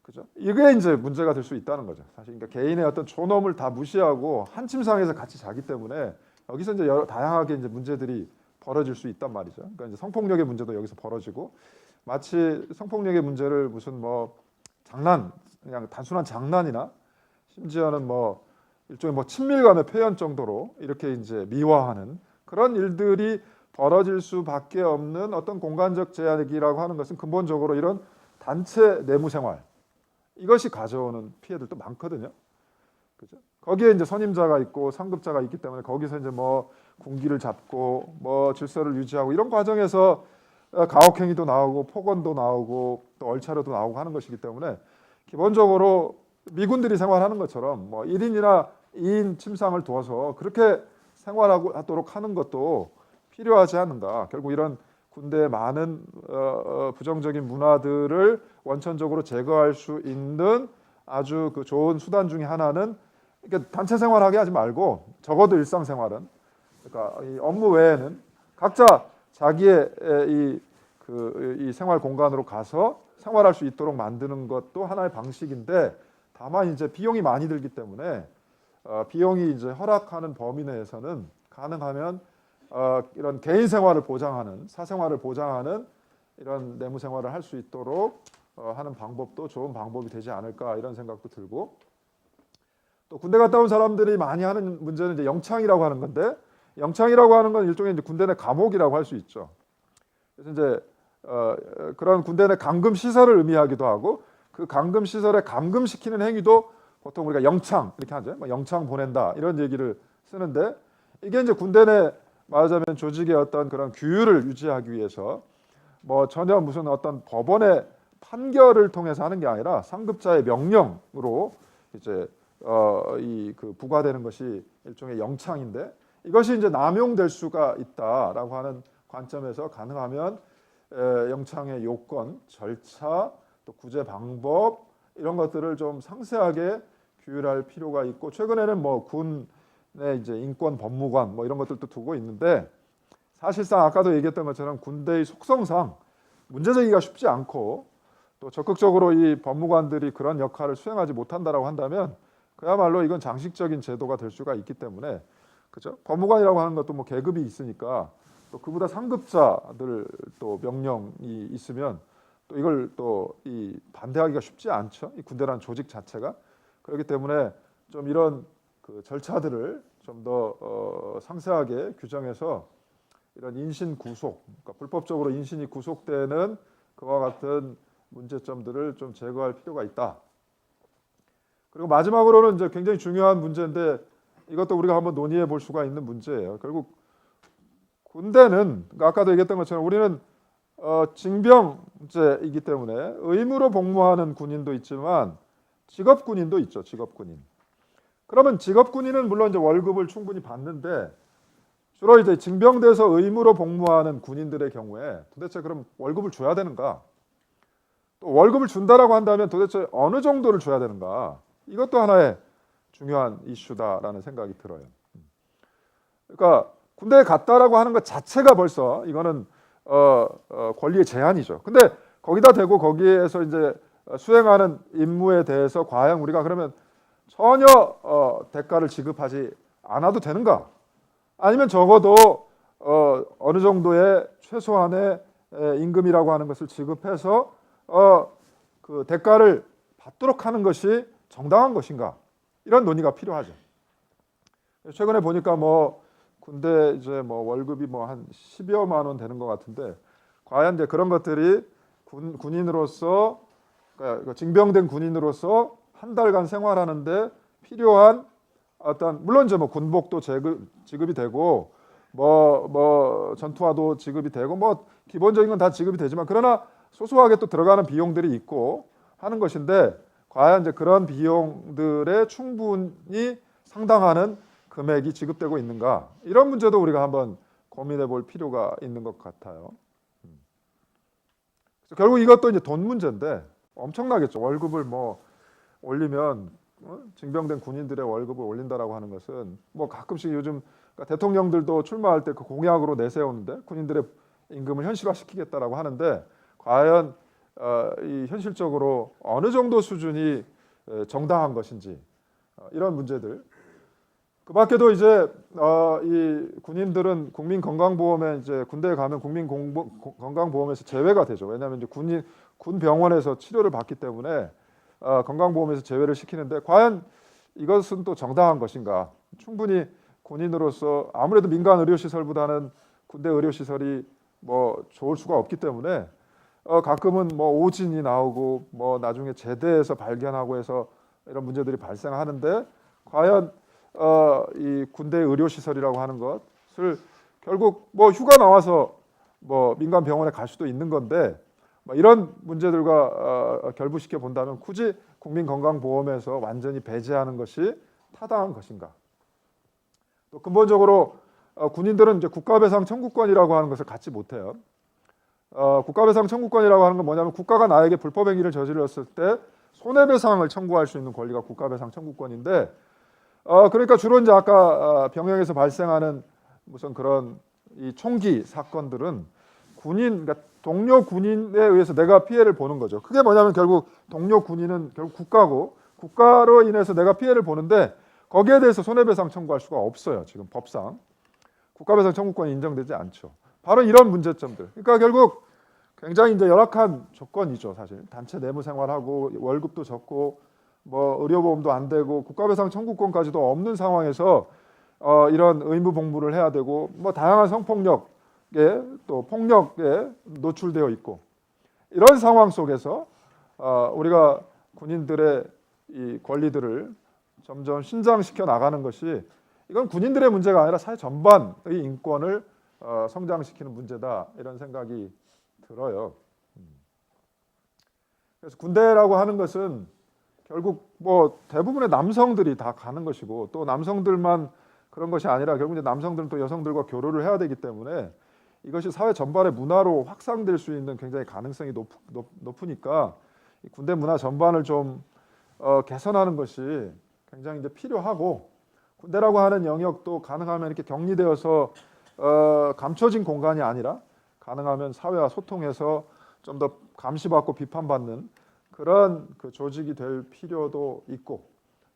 그죠? 이게 이제 문제가 될 수 있다는 거죠. 사실 그러니까 개인의 어떤 존엄을 다 무시하고 한 침상에서 같이 자기 때문에 여기서 이제 여러 다양하게 이제 문제들이 벌어질 수 있단 말이죠. 그러니까 이제 성폭력의 문제도 여기서 벌어지고 마치 성폭력의 문제를 무슨 뭐 그냥 단순한 장난이나 심지어는 뭐 일종의 뭐 친밀감의 표현 정도로 이렇게 이제 미화하는 그런 일들이 벌어질 수밖에 없는 어떤 공간적 제약이라고 하는 것은 근본적으로 이런 단체 내무 생활 이것이 가져오는 피해들도 많거든요. 그죠? 거기에 이제 선임자가 있고 상급자가 있기 때문에 거기서 이제 뭐 군기를 잡고 뭐 질서를 유지하고 이런 과정에서 가혹행위도 나오고 폭언도 나오고 또 얼차려도 나오고 하는 것이기 때문에 기본적으로 미군들이 생활하는 것처럼 뭐 1인이나 2인 침상을 두어서 그렇게 생활하도록 하는 것도 필요하지 않는가. 결국 이런 군대의 많은 부정적인 문화들을 원천적으로 제거할 수 있는 아주 그 좋은 수단 중에 하나는 그러니까 단체 생활하게 하지 말고 적어도 일상생활은 그러니까 이 업무 외에는 각자 자기의 이 생활 공간으로 가서 생활할 수 있도록 만드는 것도 하나의 방식인데 다만 이제 비용이 많이 들기 때문에 비용이 이제 허락하는 범위 내에서는 가능하면 이런 개인 생활을 보장하는 사생활을 보장하는 이런 내무 생활을 할 수 있도록 하는 방법도 좋은 방법이 되지 않을까 이런 생각도 들고 또 군대 갔다 온 사람들이 많이 하는 문제는 이제 영창이라고 하는 건데 영창이라고 하는 건 일종의 이제 군대 내 감옥이라고 할 수 있죠. 그래서 이제 그런 군대 내 감금 시설을 의미하기도 하고 그 감금 시설에 감금시키는 행위도 보통 우리가 영창 이렇게 하죠. 뭐 영창 보낸다 이런 얘기를 쓰는데 이게 이제 군대 내 말하자면 조직의 어떤 그런 규율을 유지하기 위해서 뭐 전혀 무슨 어떤 법원의 판결을 통해서 하는 게 아니라 상급자의 명령으로 이제 이 그 부과되는 것이 일종의 영창인데 이것이 이제 남용될 수가 있다라고 하는 관점에서 가능하면 영창의 요건, 절차, 또 구제 방법 이런 것들을 좀 상세하게 규율할 필요가 있고 최근에는 뭐 군의 이제 인권 법무관 뭐 이런 것들도 두고 있는데 사실상 아까도 얘기했던 것처럼 군대의 속성상 문제 제기가 쉽지 않고 또 적극적으로 이 법무관들이 그런 역할을 수행하지 못한다라고 한다면 그야말로 이건 장식적인 제도가 될 수가 있기 때문에 그죠? 법무관이라고 하는 것도 뭐 계급이 있으니까 또 그보다 상급자들 또 명령이 있으면 또 이걸 또 이 반대하기가 쉽지 않죠. 이 군대라는 조직 자체가 그렇기 때문에 좀 이런 그 절차들을 좀 더 상세하게 규정해서 이런 인신 구속, 그러니까 불법적으로 인신이 구속되는 그와 같은 문제점들을 좀 제거할 필요가 있다. 그리고 마지막으로는 이제 굉장히 중요한 문제인데 이것도 우리가 한번 논의해 볼 수가 있는 문제예요. 결국 군대는 그러니까 아까도 얘기했던 것처럼 우리는 징병제이기 때문에 의무로 복무하는 군인도 있지만 직업군인도 있죠. 직업군인. 그러면 직업군인은 물론 이제 월급을 충분히 받는데 주로 이제 징병돼서 의무로 복무하는 군인들의 경우에 도대체 그럼 월급을 줘야 되는가? 또 월급을 준다라고 한다면 도대체 어느 정도를 줘야 되는가? 이것도 하나의 중요한 이슈다라는 생각이 들어요. 그러니까 군대에 갔다라고 하는 것 자체가 벌써 이거는 권리의 제한이죠. 근데 거기다 대고 거기에서 이제 수행하는 임무에 대해서 과연 우리가 그러면 전혀 대가를 지급하지 않아도 되는가? 아니면 적어도 어느 정도의 최소한의 임금이라고 하는 것을 지급해서 그 대가를 받도록 하는 것이 정당한 것인가? 이런 논의가 필요하죠. 최근에 보니까 뭐 군대 이제 뭐 월급이 뭐 한 10여만 원 되는 것 같은데 과연 이제 그런 것들이 군인으로서 그러니까 징병된 군인으로서 한 달간 생활하는데 필요한 어떤 물론 이제 뭐 군복도 지급이 되고 뭐 전투화도 지급이 되고 뭐 기본적인 건 다 지급이 되지만 그러나 소소하게 또 들어가는 비용들이 있고 하는 것인데 과연 이제 그런 비용들에 충분히 상당하는 금액이 지급되고 있는가 이런 문제도 우리가 한번 고민해 볼 필요가 있는 것 같아요. 그래서 결국 이것도 이제 돈 문제인데 엄청나겠죠. 월급을 뭐 올리면 징병된 군인들의 월급을 올린다라고 하는 것은 뭐 가끔씩 요즘 그러니까 대통령들도 출마할 때 그 공약으로 내세우는데 군인들의 임금을 현실화시키겠다라고 하는데 과연 이 현실적으로 어느 정도 수준이 정당한 것인지 이런 문제들. 그 밖에도 이제 이 군인들은 국민건강보험에 이제 군대에 가면 국민건강보험에서 제외가 되죠. 왜냐하면 이제 군 병원에서 치료를 받기 때문에 건강보험에서 제외를 시키는데 과연 이것은 또 정당한 것인가? 충분히 군인으로서 아무래도 민간 의료시설보다는 군대 의료시설이 뭐 좋을 수가 없기 때문에 가끔은 뭐 오진이 나오고 뭐 나중에 제대에서 발견하고 해서 이런 문제들이 발생하는데 과연 이 군대 의료시설이라고 하는 것을 결국 뭐 휴가 나와서 뭐 민간 병원에 갈 수도 있는 건데 뭐 이런 문제들과 결부시켜 본다면 굳이 국민건강보험에서 완전히 배제하는 것이 타당한 것인가? 또 근본적으로 군인들은 이제 국가배상 청구권이라고 하는 것을 갖지 못해요. 국가배상 청구권이라고 하는 건 뭐냐면 국가가 나에게 불법 행위를 저질렀을 때 손해배상을 청구할 수 있는 권리가 국가배상 청구권인데 그러니까 주로 이제 아까 병영에서 발생하는 무슨 그런 이 총기 사건들은 그러니까 동료 군인에 의해서 내가 피해를 보는 거죠. 그게 뭐냐면 결국 동료 군인은 결국 국가고 국가로 인해서 내가 피해를 보는데 거기에 대해서 손해배상 청구할 수가 없어요. 지금 법상 국가배상 청구권이 인정되지 않죠. 바로 이런 문제점들. 그러니까 결국 굉장히 이제 열악한 조건이죠. 사실 단체 내무 생활하고 월급도 적고 뭐 의료보험도 안 되고 국가배상 청구권까지도 없는 상황에서 이런 의무 복무를 해야 되고 뭐 다양한 성폭력에 또 폭력에 노출되어 있고 이런 상황 속에서 우리가 군인들의 이 권리들을 점점 신장시켜 나가는 것이 이건 군인들의 문제가 아니라 사회 전반의 인권을 성장시키는 문제다 이런 생각이 들어요. 그래서 군대라고 하는 것은 결국 뭐 대부분의 남성들이 다 가는 것이고 또 남성들만 그런 것이 아니라 결국 이제 남성들은 또 여성들과 교류를 해야 되기 때문에 이것이 사회 전반의 문화로 확산될 수 있는 굉장히 가능성이 높으니까 이 군대 문화 전반을 좀 개선하는 것이 굉장히 이제 필요하고 군대라고 하는 영역도 가능하면 이렇게 격리되어서 감춰진 공간이 아니라 가능하면 사회와 소통해서 좀 더 감시받고 비판받는 그런 그 조직이 될 필요도 있고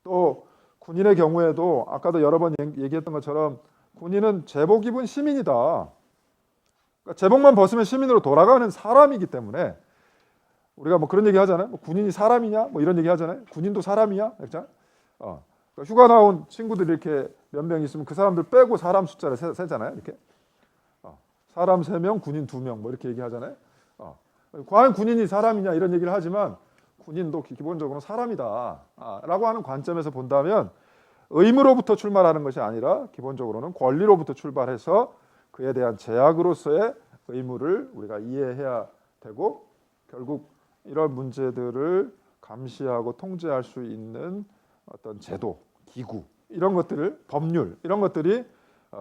또 군인의 경우에도 아까도 여러 번 얘기했던 것처럼 군인은 제복 입은 시민이다. 그러니까 제복만 벗으면 시민으로 돌아가는 사람이기 때문에 우리가 뭐 그런 얘기 하잖아요. 뭐 군인이 사람이냐? 뭐 이런 얘기 하잖아요. 군인도 사람이야? 그렇죠? 그러니까 휴가 나온 친구들이 이렇게 몇 명 있으면 그 사람들 빼고 사람 숫자를 세잖아요. 이렇게 사람 3명, 군인 2명 뭐 이렇게 얘기하잖아요. 과연 군인이 사람이냐 이런 얘기를 하지만 군인도 기본적으로 사람이다 라고 하는 관점에서 본다면 의무로부터 출발하는 것이 아니라 기본적으로는 권리로부터 출발해서 그에 대한 제약으로서의 의무를 우리가 이해해야 되고 결국 이런 문제들을 감시하고 통제할 수 있는 어떤 제도, 기구 이런 것들을 법률 이런 것들이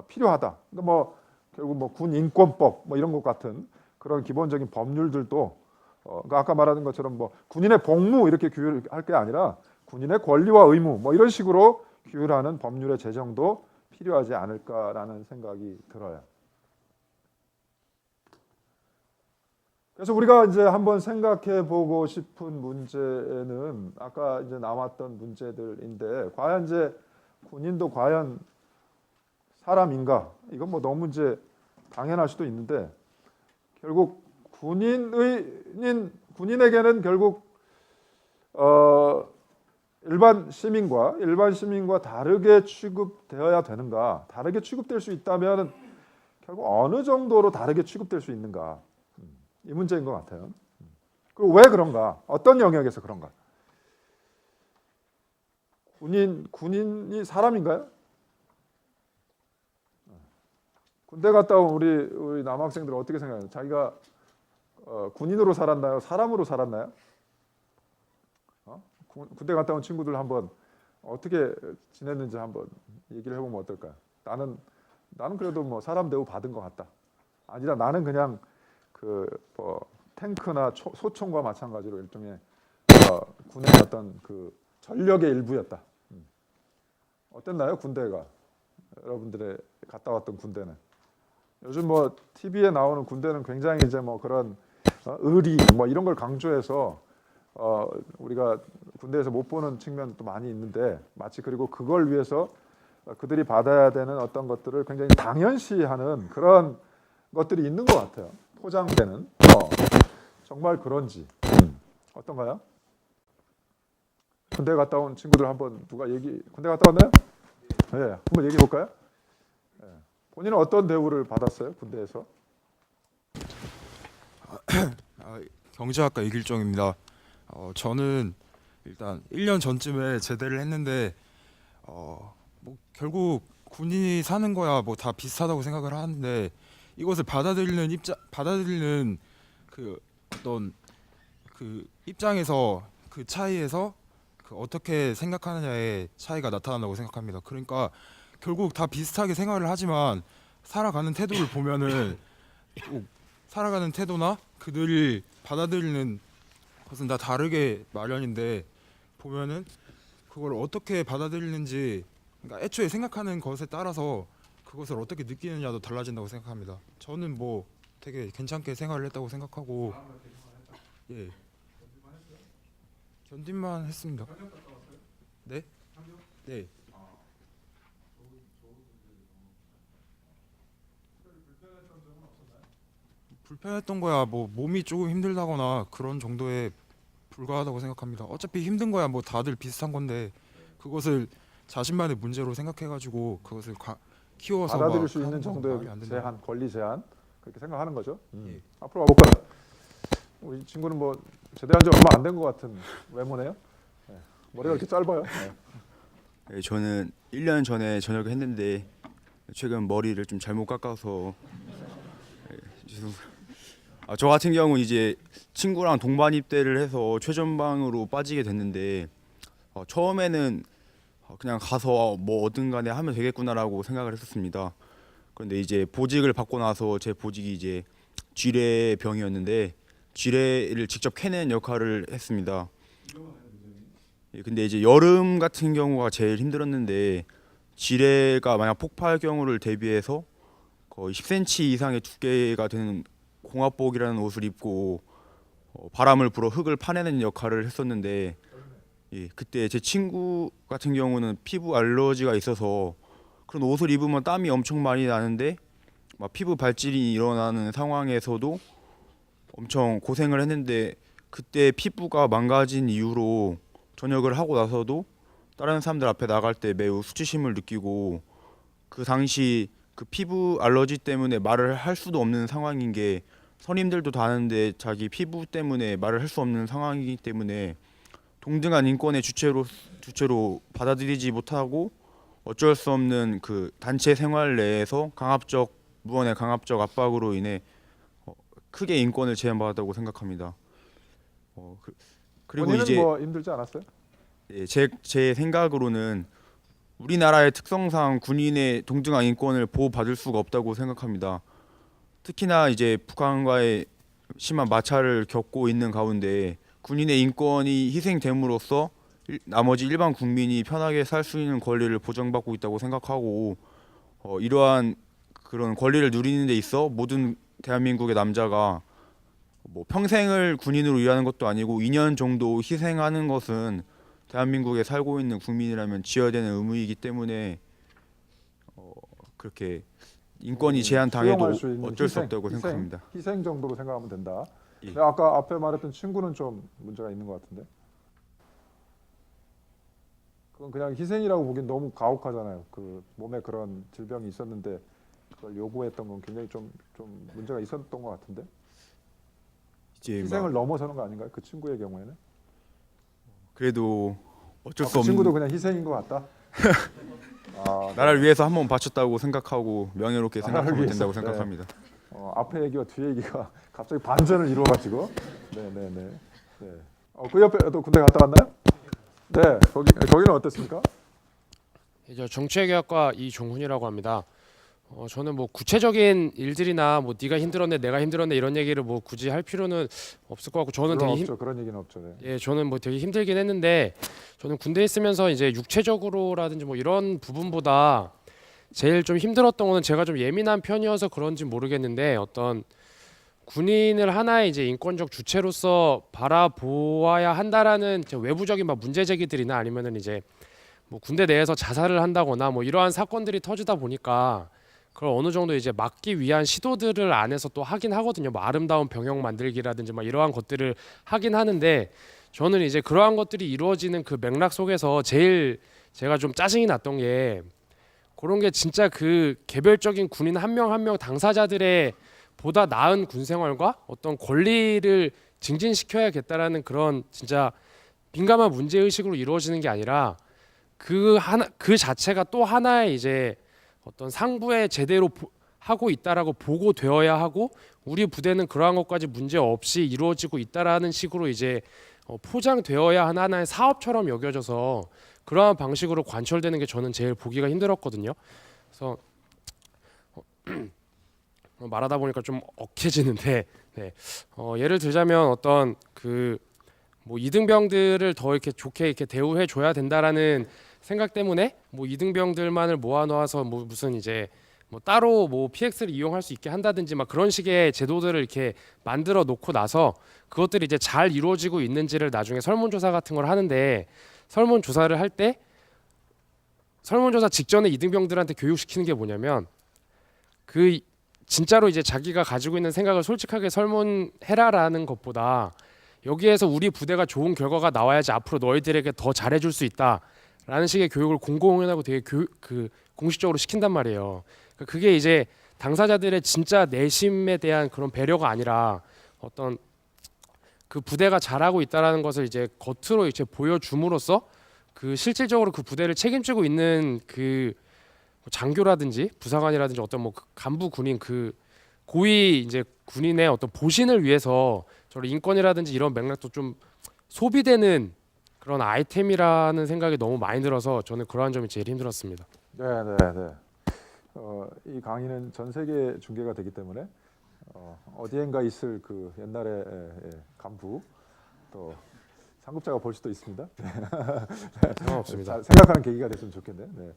필요하다. 그러니까 뭐 결국 뭐 군인권법 뭐 이런 것 같은 그런 기본적인 법률들도 그러니까 아까 말하는 것처럼 뭐 군인의 복무 이렇게 규율할 게 아니라 군인의 권리와 의무 뭐 이런 식으로 규율하는 법률의 제정도 필요하지 않을까라는 생각이 들어요. 그래서 우리가 이제 한번 생각해 보고 싶은 문제는 아까 이제 나왔던 문제들인데 과연 이제 군인도 과연 사람인가? 이건 뭐 너무 이제 당연할 수도 있는데 결국 군인에게는 결국 일반 시민과 다르게 취급되어야 되는가? 다르게 취급될 수 있다면 결국 어느 정도로 다르게 취급될 수 있는가? 이 문제인 것 같아요. 그리고 왜 그런가? 어떤 영역에서 그런가? 군인이 사람인가요? 군대 갔다 온 우리 남학생들 어떻게 생각해요? 자기가 군인으로 살았나요? 사람으로 살았나요? 군대 갔다 온 친구들 한번 어떻게 지냈는지 한번 얘기를 해보면 어떨까요? 나는 그래도 뭐 사람 대우 받은 것 같다. 아니라 나는 그냥 그 뭐 탱크나 소총과 마찬가지로 일종의 군의 어떤 그 전력의 일부였다. 어땠나요, 군대가? 여러분들의 갔다 왔던 군대는? 요즘 뭐 TV에 나오는 군대는 굉장히 이제 뭐 그런 의리 뭐 이런 걸 강조해서 우리가 군대에서 못 보는 측면도 많이 있는데 마치 그리고 그걸 위해서 그들이 받아야 되는 어떤 것들을 굉장히 당연시하는 그런 것들이 있는 것 같아요. 포장되는 정말 그런지 어떤가요? 군대 갔다 온 친구들 한번 누가 군대 갔다 왔나요? 네, 한번 얘기해 볼까요? 네. 본인은 어떤 대우를 받았어요? 군대에서? 경제학과 이길정입니다. 저는 일단 1년 전쯤에 제대를 했는데 뭐 결국 군인이 사는 거야 뭐 다 비슷하다고 생각을 하는데 이것을 받아들이는 그 어떤 그 입장에서 그 차이에서 그 어떻게 생각하느냐의 차이가 나타난다고 생각합니다. 그러니까 결국 다 비슷하게 생활을 하지만 살아가는 태도를 보면은 살아가는 태도나 그들이 받아들이는 것은 다 다르게 마련인데 보면은 그걸 어떻게 받아들이는지 그러니까 애초에 생각하는 것에 따라서 그것을 어떻게 느끼느냐도 달라진다고 생각합니다. 저는 뭐 되게 괜찮게 생활을 했다고 생각하고 예 견딜만 했습니다. 네? 네. 불편했던 거야 뭐 몸이 조금 힘들다거나 그런 정도에 불과하다고 생각합니다. 어차피 힘든 거야 뭐 다들 비슷한 건데 그것을 자신만의 문제로 생각해가지고 그것을 키워서 받아들일 막 수 있는 하는 건 정도의 말이 안 된다. 제한, 권리 제한 그렇게 생각하는 거죠. 예. 앞으로 와볼까요? 우리 친구는 뭐 제대한 지 얼마 안 된 것 같은 외모네요. 네. 머리가 이렇게 짧아요. 네. 네, 저는 1년 전에 전역을 했는데 최근 머리를 좀 잘못 깎아서 죄송합니다. 저 같은 경우 이제 친구랑 동반 입대를 해서 최전방으로 빠지게 됐는데 처음에는 그냥 가서 뭐 어든 간에 하면 되겠구나라고 생각을 했었습니다. 그런데 이제 보직을 받고 나서 제 보직이 이제 쥐레병이었는데 쥐레를 직접 캐내는 역할을 했습니다. 근데 이제 여름 같은 경우가 제일 힘들었는데 쥐레가 만약 폭발 경우를 대비해서 거의 10cm 이상의 두께가 되는 공합복이라는 옷을 입고 바람을 불어 흙을 파내는 역할을 했었는데 그때 제 친구 같은 경우는 피부 알러지가 있어서 그런 옷을 입으면 땀이 엄청 많이 나는데 막 피부 발진이 일어나는 상황에서도 엄청 고생을 했는데 그때 피부가 망가진 이후로 전역을 하고 나서도 다른 사람들 앞에 나갈 때 매우 수치심을 느끼고 그 당시 그 피부 알러지 때문에 말을 할 수도 없는 상황인 게 선임들도 다 아는데 자기 피부 때문에 말을 할 수 없는 상황이기 때문에 동등한 인권의 주체로 받아들이지 못하고 어쩔 수 없는 그 단체 생활 내에서 무언의 강압적 압박으로 인해 크게 인권을 제한받았다고 생각합니다. 그리고 본인은 이제 뭐 힘들지 않았어요? 제 생각으로는 우리나라의 특성상 군인의 동등한 인권을 보호받을 수가 없다고 생각합니다. 특히나 이제 북한과의 심한 마찰을 겪고 있는 가운데 군인의 인권이 희생됨으로써 나머지 일반 국민이 편하게 살 수 있는 권리를 보장받고 있다고 생각하고 이러한 그런 권리를 누리는 데 있어 모든 대한민국의 남자가 뭐 평생을 군인으로 일하는 것도 아니고 2년 정도 희생하는 것은 대한민국에 살고 있는 국민이라면 지어야 되는 의무이기 때문에 그렇게 인권이 제한당해도 수용할 수 있는 어쩔 수 없다고 생각합니다. 희생 정도로 생각하면 된다. 예. 근데 아까 앞에 말했던 친구는 좀 문제가 있는 것 같은데. 그건 그냥 희생이라고 보기엔 너무 가혹하잖아요. 그 몸에 그런 질병이 있었는데 그걸 요구했던 건 굉장히 좀 문제가 있었던 것 같은데. 이제 희생을 넘어서는 거 아닌가요? 그 친구의 경우에는? 그래도 어쩔 수 그 없는 친구도 그냥 희생인 것 같다. 나라를 위해서 한 번 바쳤다고 생각하고 명예롭게 나라를 생각하면 위해서, 된다고 네. 생각합니다. 앞에 얘기와 뒤에 얘기가 갑자기 반전을 이루어가지고. 네네네. 네. 그 옆에도 군대 갔다 왔나요? 네. 거기는 어땠습니까? 저 정치외교학과 이종훈이라고 합니다. 저는 뭐 구체적인 일들이나 뭐 네가 힘들었네, 내가 힘들었네 이런 얘기를 뭐 굳이 할 필요는 없을 것 같고 저는 물론 되게 없죠. 그런 얘기는 없죠. 네. 예, 저는 뭐 되게 힘들긴 했는데 저는 군대에 있으면서 이제 육체적으로라든지 뭐 이런 부분보다 제일 좀 힘들었던 거는 제가 좀 예민한 편이어서 그런지 모르겠는데 어떤 군인을 하나의 이제 인권적 주체로서 바라보아야 한다라는 이제 외부적인 막 문제 제기들이나 아니면은 이제 뭐 군대 내에서 자살을 한다거나 뭐 이러한 사건들이 터지다 보니까 그걸 어느 정도 이제 막기 위한 시도들을 안에서 또 하긴 하거든요. 뭐 아름다운 병영 만들기라든지 막 이러한 것들을 하긴 하는데 저는 이제 그러한 것들이 이루어지는 그 맥락 속에서 제일 제가 좀 짜증이 났던 게 그런 게 진짜 그 개별적인 군인 한 명 한 명 당사자들의 보다 나은 군 생활과 어떤 권리를 증진시켜야겠다라는 그런 진짜 민감한 문제 의식으로 이루어지는 게 아니라 그 자체가 또 하나의 이제 어떤 상부에 제대로 하고 있다라고 보고되어야 하고 우리 부대는 그러한 것까지 문제 없이 이루어지고 있다라는 식으로 이제 포장되어야 하는 하나의 사업처럼 여겨져서 그러한 방식으로 관철되는 게 저는 제일 보기가 힘들었거든요. 그래서 말하다 보니까 좀 억해지는데 네. 예를 들자면 어떤 그 뭐 이등병들을 더 이렇게 좋게 이렇게 대우해 줘야 된다라는 생각 때문에 뭐 이등병들만을 모아 놓아서 뭐 무슨 이제 뭐 따로 뭐 PX를 이용할 수 있게 한다든지 막 그런 식의 제도들을 이렇게 만들어 놓고 나서 그것들이 이제 잘 이루어지고 있는지를 나중에 설문조사 같은 걸 하는데 설문조사를 할 때 설문조사 직전에 이등병들한테 교육시키는 게 뭐냐면 그 진짜로 이제 자기가 가지고 있는 생각을 솔직하게 설문해라라는 것보다 여기에서 우리 부대가 좋은 결과가 나와야지 앞으로 너희들에게 더 잘해줄 수 있다라는 식의 교육을 공공연하고 되게 공식적으로 시킨단 말이에요. 그러니까 그게 이제 당사자들의 진짜 내심에 대한 그런 배려가 아니라 어떤 그 부대가 잘하고 있다라는 것을 이제 겉으로 이제 보여줌으로써 그 실질적으로 그 부대를 책임지고 있는 그 장교라든지 부사관이라든지 어떤 뭐 간부 군인 그 고위 이제 군인의 어떤 보신을 위해서 저런 인권이라든지 이런 맥락도 좀 소비되는 그런 아이템이라는 생각이 너무 많이 들어서 저는 그러한 점이 제일 힘들었습니다. 네, 네, 네. 이 강의는 전 세계 중계가 되기 때문에 어디엔가 있을 그 옛날의 간부 또 상급자가 볼 수도 있습니다. 상관없습니다. 생각하는 계기가 됐으면 좋겠네요. 네.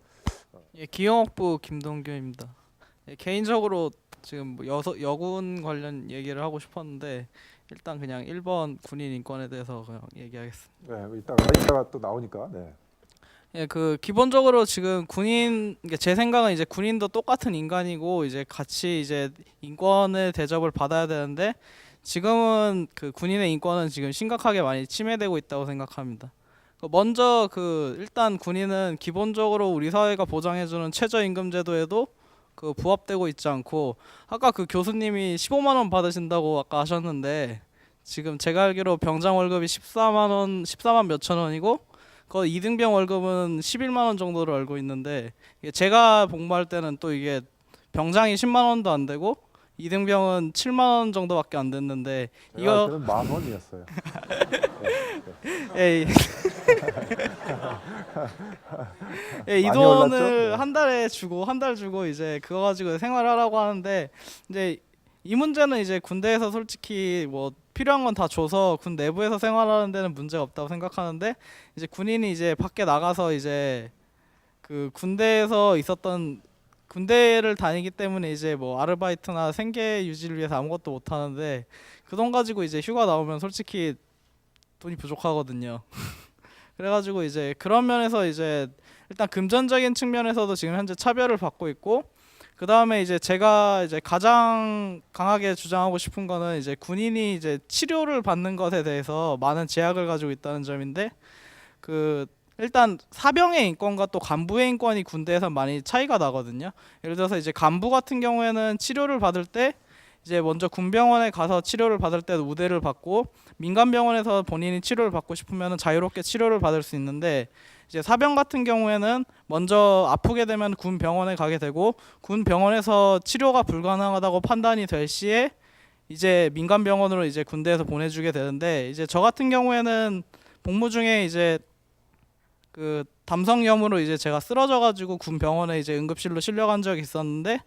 예, 기영학부 김동규입니다. 예, 개인적으로 지금 뭐 여군 관련 얘기를 하고 싶었는데 일단 그냥 1번 군인 인권에 대해서 그냥 얘기하겠습니다. 네, 이따가 또 나오니까. 네. 예, 그 기본적으로 지금 군인 제 생각은 이제 군인도 똑같은 인간이고 이제 같이 이제 인권의 대접을 받아야 되는데 지금은 그 군인의 인권은 지금 심각하게 많이 침해되고 있다고 생각합니다. 먼저 그 일단 군인은 기본적으로 우리 사회가 보장해주는 최저임금제도에도 그 부합되고 있지 않고 아까 그 교수님이 15만 원 받으신다고 아까 하셨는데 지금 제가 알기로 병장 월급이 14만 몇천 원이고 그 이등병 월급은 11만 원 정도로 알고 있는데 제가 복무할 때는 또 이게 병장이 10만 원도 안 되고 이등병은 7만 원 정도밖에 안 됐는데 제가 그때는 10,000원이었어요. 예, 예, 이 많이 돈을 올랐죠? 네. 한 달 주고 이제 그거 가지고 생활하라고 하는데 이제 이 문제는 이제 군대에서 솔직히 뭐 필요한 건 다 줘서 군 내부에서 생활하는 데는 문제가 없다고 생각하는데 이제 군인이 이제 밖에 나가서 이제 그 군대에서 있었던 군대를 다니기 때문에 이제 뭐 아르바이트나 생계 유지를 위해서 아무것도 못 하는데 그 돈 가지고 이제 휴가 나오면 솔직히 돈이 부족하거든요. 그래가지고 이제 그런 면에서 이제 일단 금전적인 측면에서도 지금 현재 차별을 받고 있고 그 다음에 이제 제가 이제 가장 강하게 주장하고 싶은 거는 이제 군인이 이제 치료를 받는 것에 대해서 많은 제약을 가지고 있다는 점인데 그 일단 사병의 인권과 또 간부의 인권이 군대에서 많이 차이가 나거든요. 예를 들어서 이제 간부 같은 경우에는 치료를 받을 때 이제 먼저 군병원에 가서 치료를 받을 때 우대를 받고 민간 병원에서 본인이 치료를 받고 싶으면 자유롭게 치료를 받을 수 있는데 이제 사병 같은 경우에는 먼저 아프게 되면 군 병원에 가게 되고 군 병원에서 치료가 불가능하다고 판단이 될 시에 이제 민간 병원으로 이제 군대에서 보내주게 되는데 이제 저 같은 경우에는 복무 중에 이제 그 담성염으로 이제 제가 쓰러져가지고 군 병원에 이제 응급실로 실려간 적이 있었는데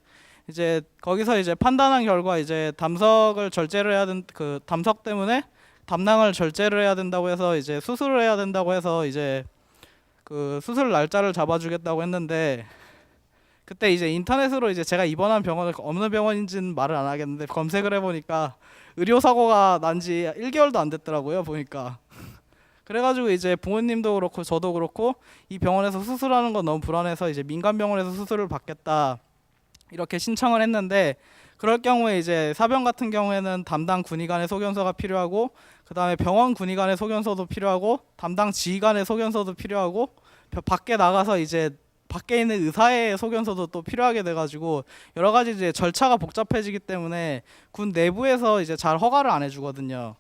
이제 거기서 이제 판단한 결과 이제 담석을 절제를 해야 그 담석 때문에 담낭을 절제를 해야 된다고 해서 이제 수술을 해야 된다고 해서 이제 그 수술 날짜를 잡아주겠다고 했는데, 그때 이제 인터넷으로 이제 제가 입원한 병원을 어느 병원인지는 말을 안 하겠는데 검색을 해보니까 의료 사고가 난 지 1개월도 안 됐더라고요, 보니까. 그래가지고 이제 부모님도 그렇고 저도 그렇고 이 병원에서 수술하는 건 너무 불안해서 이제 민간 병원에서 수술을 받겠다 이렇게 신청을 했는데, 그럴 경우에 이제 사병 같은 경우에는 담당 군의관의 소견서가 필요하고, 그 다음에 병원 군의관의 소견서도 필요하고, 담당 지휘관의 소견서도 필요하고, 밖에 나가서 이제 밖에 있는 의사의 소견서도 또 필요하게 돼가지고 여러 가지 이제 절차가 복잡해지기 때문에 군 내부에서 이제 잘 허가를 안 해주거든요.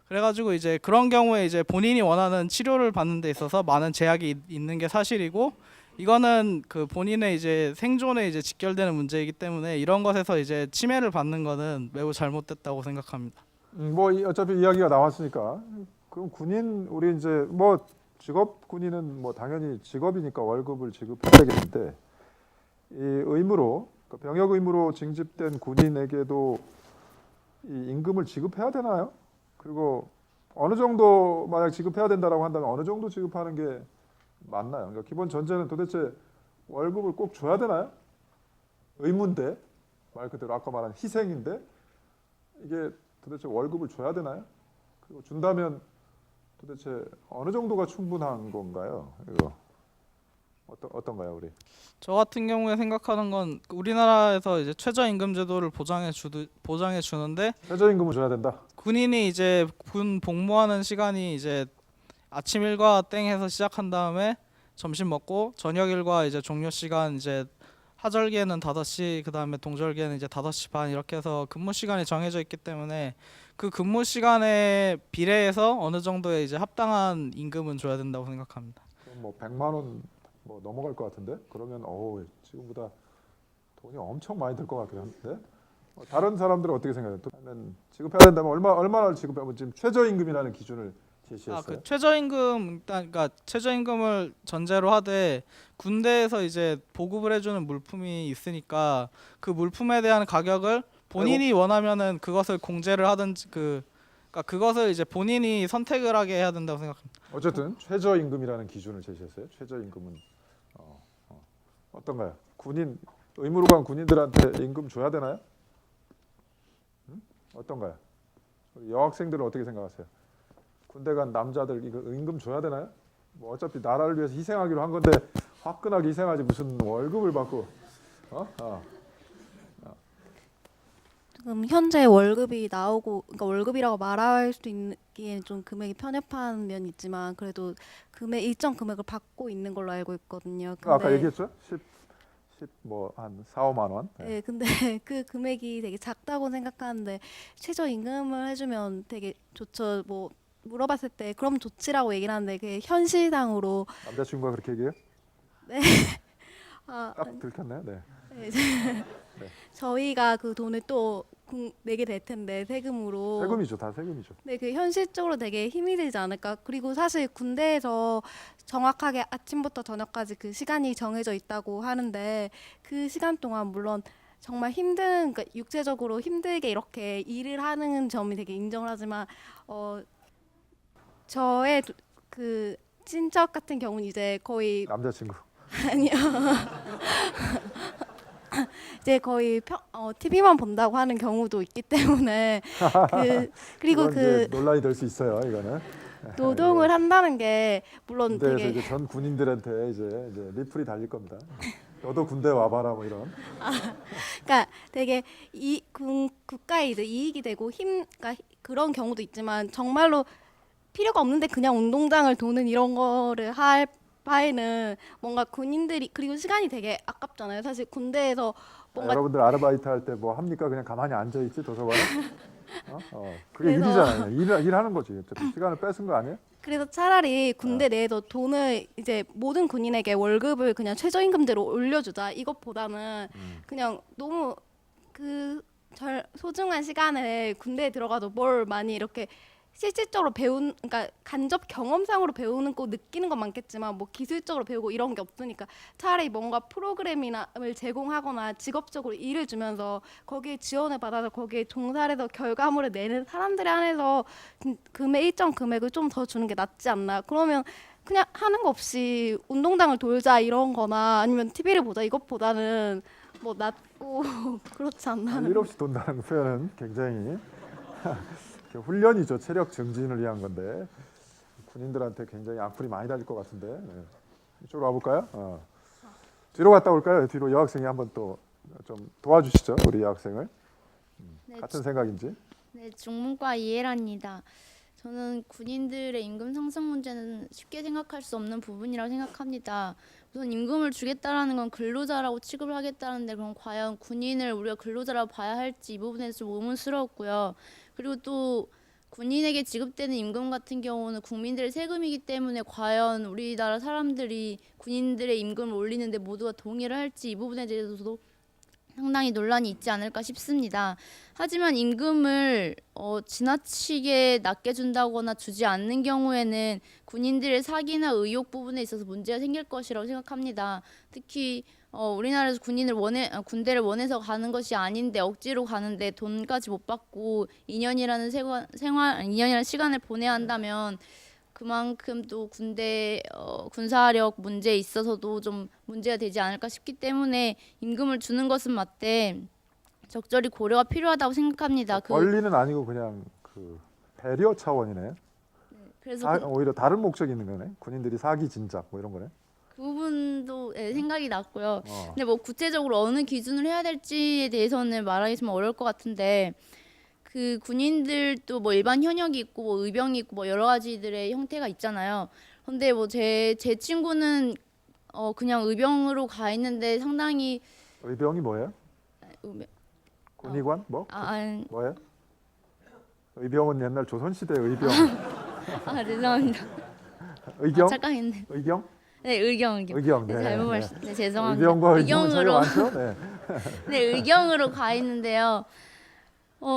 그래가지고 이제 그런 경우에 이제 본인이 원하는 치료를 받는 데 있어서 많은 제약이 있는 게 사실이고, 이거는 그 본인의 이제 생존에 이제 직결되는 문제이기 때문에 이런 것에서 이제 침해를 받는 거는 매우 잘못됐다고 생각합니다. 뭐 어차피 이야기가 나왔으니까 그럼 군인 우리 이제 뭐 직업 군인은 뭐 당연히 직업이니까 월급을 지급해야 되겠는데, 이 의무로 병역 의무로 징집된 군인에게도 이 임금을 지급해야 되나요? 그리고 어느 정도 만약 지급해야 된다라고 한다면 어느 정도 지급하는 게 맞나요? 그러니까 기본 전제는 도대체 월급을 꼭 줘야 되나요? 의무인데 말 그대로 아까 말한 희생인데 이게 도대체 월급을 줘야 되나요? 그리고 준다면 도대체 어느 정도가 충분한 건가요? 이거 어떤가요, 우리? 저 같은 경우에 생각하는 건 우리나라에서 이제 최저임금제도를 보장해 주는데, 최저임금을 줘야 된다. 군인이 이제 군 복무하는 시간이 이제 아침 일과 땡 해서 시작한 다음에 점심 먹고 저녁 일과 이제 종료 시간 이제 하절기에는 5시, 그다음에 동절기에는 이제 5시 반 이렇게 해서 근무 시간이 정해져 있기 때문에 그 근무 시간에 비례해서 어느 정도의 이제 합당한 임금은 줘야 된다고 생각합니다. 그럼 뭐 100만 원 뭐 넘어갈 것 같은데? 그러면 지금보다 돈이 엄청 많이 들 것 같긴 한데. 다른 사람들은 어떻게 생각해요? 그러면 지급해야 된다면 얼마나 지급하면 지금 최저임금이라는 기준을 제시했어요? 그 최저임금 일단 그러니까 최저임금을 전제로 하되 군대에서 이제 보급을 해주는 물품이 있으니까 그 물품에 대한 가격을 본인이 원하면은 그것을 공제를 하든지 그러니까 그것을 이제 본인이 선택을 하게 해야 된다고 생각합니다. 어쨌든 최저임금이라는 기준을 제시했어요. 최저임금은 어떤가요? 군인 의무로 간 군인들한테 임금 줘야 되나요? 어떤가요? 우리 여학생들은 어떻게 생각하세요? 군대 간 남자들 이거 임금 줘야 되나요? 뭐 어차피 나라를 위해서 희생하기로 한 건데 화끈하게 희생하지 무슨 월급을 받고 지금 현재 월급이 나오고, 그러니까 월급이라고 말할 수도 있기엔 좀 금액이 편협한 면이 있지만 그래도 일정 금액을 받고 있는 걸로 알고 있거든요. 근데 아까 얘기했죠? 10 뭐 한 4, 5만 원. 네, 근데 그 금액이 되게 작다고 생각하는데 최저임금을 해주면 되게 좋죠. 뭐 물어봤을 때 그럼 좋지라고 얘기를 하는데 그게 현실상으로 남자친구가 그렇게 얘기해요? 아, 딱 들켰네요. 네. 네, 저희가 그 돈을 또 내게 될 텐데 세금으로. 세금이죠. 다 세금이죠. 네, 그 현실적으로 되게 힘이 들지 않을까. 그리고 사실 군대에서 정확하게 아침부터 저녁까지 그 시간이 정해져 있다고 하는데 그 시간 동안 물론 정말 그러니까 육체적으로 힘들게 이렇게 일을 하는 점이 되게 인정을 하지만 저의 그 친척 같은 경우는 이제 거의 남자친구. 아니요. 이제 거의 TV만 본다고 하는 경우도 있기 때문에 그리고 이건 이제 논란이 될 수 있어요. 이거는 노동을 한다는 게 물론 군대에서 되게 이제 전 군인들한테 이제 리플이 달릴 겁니다. 너도 군대 와봐라 뭐 이런. 그러니까 되게 국가에 이제 이익이 되고 그러니까 그런 경우도 있지만 정말로 필요가 없는데 그냥 운동장을 도는 이런 거를 할 바에는 뭔가 군인들이 그리고 시간이 되게 아깝잖아요. 사실 군대에서 뭔가 여러분들 아르바이트 할 때 뭐 합니까? 그냥 가만히 앉아 있지 도서관에? 그게 그래서- 일이잖아요. 일하는 거지. 어차피 시간을 뺏은 거 아니에요? 그래서 차라리 군대 내에서 돈을 이제 모든 군인에게 월급을 그냥 최저임금대로 올려주자. 이것보다는 그냥 너무 소중한 시간에 군대에 들어가도 뭘 많이 이렇게 실질적으로 그러니까 간접 경험상으로 배우는 거 느끼는 건 많겠지만 뭐 기술적으로 배우고 이런 게 없으니까 차라리 뭔가 프로그램을 제공하거나 직업적으로 일을 주면서 거기에 지원을 받아서 거기에 종사를 해서 결과물을 내는 사람들에 한해서 일정 금액을 좀 더 주는 게 낫지 않나. 그러면 그냥 하는 거 없이 운동장을 돌자 이런 거나 아니면 TV를 보자 이것보다는 뭐 낫고 그렇지 않나. 일 없이 돈다는 표현은 굉장히 훈련이죠. 체력 증진을 위한 건데 군인들한테 굉장히 악플이 많이 달릴 것 같은데. 네. 이쪽으로 와볼까요? 뒤로 갔다 올까요? 뒤로 여학생이 한번 또 좀 도와주시죠. 우리 여학생을. 네, 같은 생각인지. 네, 중문과 이해란입니다. 저는 군인들의 임금 상승 문제는 쉽게 생각할 수 없는 부분이라고 생각합니다. 우선 임금을 주겠다라는 건 근로자라고 취급을 하겠다는데 그럼 과연 군인을 우리가 근로자라고 봐야 할지 이 부분에서 좀 의문스러웠고요. 그리고 또 군인에게 지급되는 임금 같은 경우는 국민들의 세금이기 때문에 과연 우리나라 사람들이 군인들의 임금을 올리는데 모두가 동의를 할지 이 부분에 대해서도 상당히 논란이 있지 않을까 싶습니다. 하지만 임금을 지나치게 낮게 준다거나 주지 않는 경우에는 군인들의 사기나 의욕 부분에 있어서 문제가 생길 것이라고 생각합니다. 특히 우리나라에서 군대를 원해서 가는 것이 아닌데 억지로 가는데 돈까지 못 받고 2년이라는 2년이라는 시간을 보내야 한다면 그만큼 또 군대 군사력 문제에 있어서도 좀 문제가 되지 않을까 싶기 때문에 임금을 주는 것은 맞되 적절히 고려가 필요하다고 생각합니다. 권리는 아니고 그냥 그 배려 차원이네. 그래서 오히려 다른 목적이 있는 거네. 군인들이 사기 진작 뭐 이런 거네. 그 부분도 생각이 났고요. 어. 근데 뭐 구체적으로 어느 기준을 해야 될지에 대해서는 말하기 좀 어려울 것 같은데 그 군인들도 뭐 일반 현역이 있고 뭐 의병이 있고 뭐 여러 가지들의 형태가 있잖아요. 근데 뭐 제 친구는 그냥 의병으로 가 있는데 상당히 의병이 뭐예요? 의병- 군의관 뭐? 아니, 뭐예요? 의병은 옛날 조선시대 의병. 죄송합니다. 의경? 착각했네. 의경? 네, 의경. 의경. 네, 네. 잘못 네. 말씀. 네, 죄송합니다. 의병과 의경은 차이가 의경으로 많죠? 네. 네, 의경으로 가 있는데요.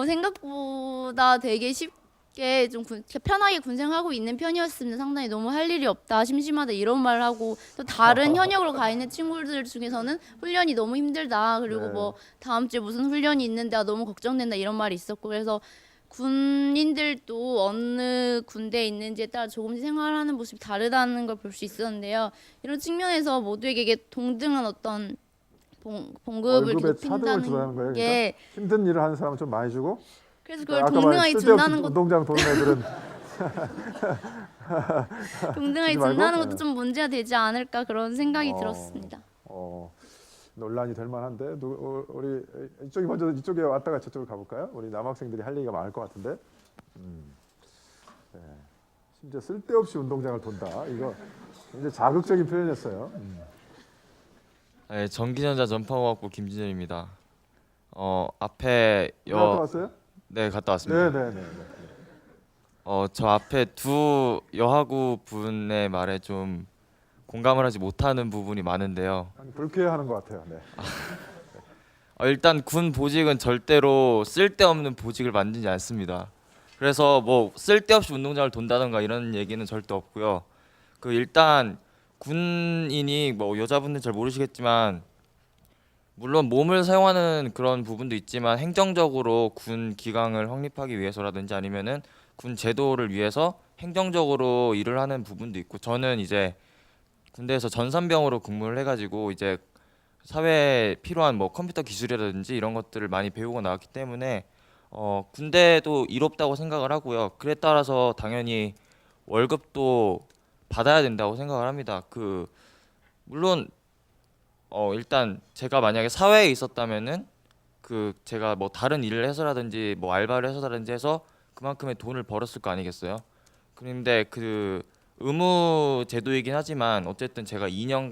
생각보다 되게 쉽게 좀 편하게 군생하고 있는 편이었습니다. 상당히 너무 할 일이 없다, 심심하다 이런 말을 하고 또 다른 현역으로 가 있는 친구들 중에서는 훈련이 너무 힘들다. 그리고 네. 뭐 다음 주에 무슨 훈련이 있는데 너무 걱정된다 이런 말이 있었고 그래서 군인들도 어느 군대에 있는지에 따라 조금씩 생활하는 모습이 다르다는 걸 볼 수 있었는데요. 이런 측면에서 모두에게 동등한 어떤 봉급을 월급에 계속 차등을 주라는 거예요. 핀다는 게 힘든 일을 하는 사람은 좀 많이 주고. 그래서 그걸 아까 동등하게 말한 쓸데없이 준다는 것 운동장 도는 애들은 동등하게 하지 말고? 준다는 것도 네. 좀 문제가 되지 않을까 그런 생각이 어. 들었습니다. 논란이 될 만한데 우리 이쪽이 먼저 이쪽에 왔다가 저쪽으로 가볼까요? 우리 남학생들이 할 얘기가 많을 것 같은데. 네. 심지어 쓸데없이 운동장을 돈다. 이거 굉장히 자극적인 표현이었어요. 네, 전기전자 전파공학부 김진열입니다. 앞에 갔다 왔어요? 네, 갔다 왔습니다. 네. 저 앞에 두 여하구 분의 말에 좀 공감을 하지 못하는 부분이 많은데요. 불쾌해하는 것 같아요. 네. 일단 군 보직은 절대로 쓸데없는 보직을 만들지 않습니다. 그래서 뭐 쓸데없이 운동장을 돈다던가 이런 얘기는 절대 없고요. 일단 군인이 뭐 여자분들 잘 모르시겠지만 물론 몸을 사용하는 그런 부분도 있지만 행정적으로 군 기강을 확립하기 위해서라든지 아니면은 군 제도를 위해서 행정적으로 일을 하는 부분도 있고 저는 이제 군대에서 전산병으로 근무를 해가지고 이제 사회에 필요한 뭐 컴퓨터 기술이라든지 이런 것들을 많이 배우고 나왔기 때문에 군대도 이롭다고 생각을 하고요. 그에 따라서 당연히 월급도 받아야 된다고 생각을 합니다. 물론 일단 제가 만약에 사회에 있었다면은 제가 뭐 다른 일을 해서라든지 뭐 알바를 해서라든지 해서 그만큼의 돈을 벌었을 거 아니겠어요. 그런데 의무 제도이긴 하지만 어쨌든 제가 2년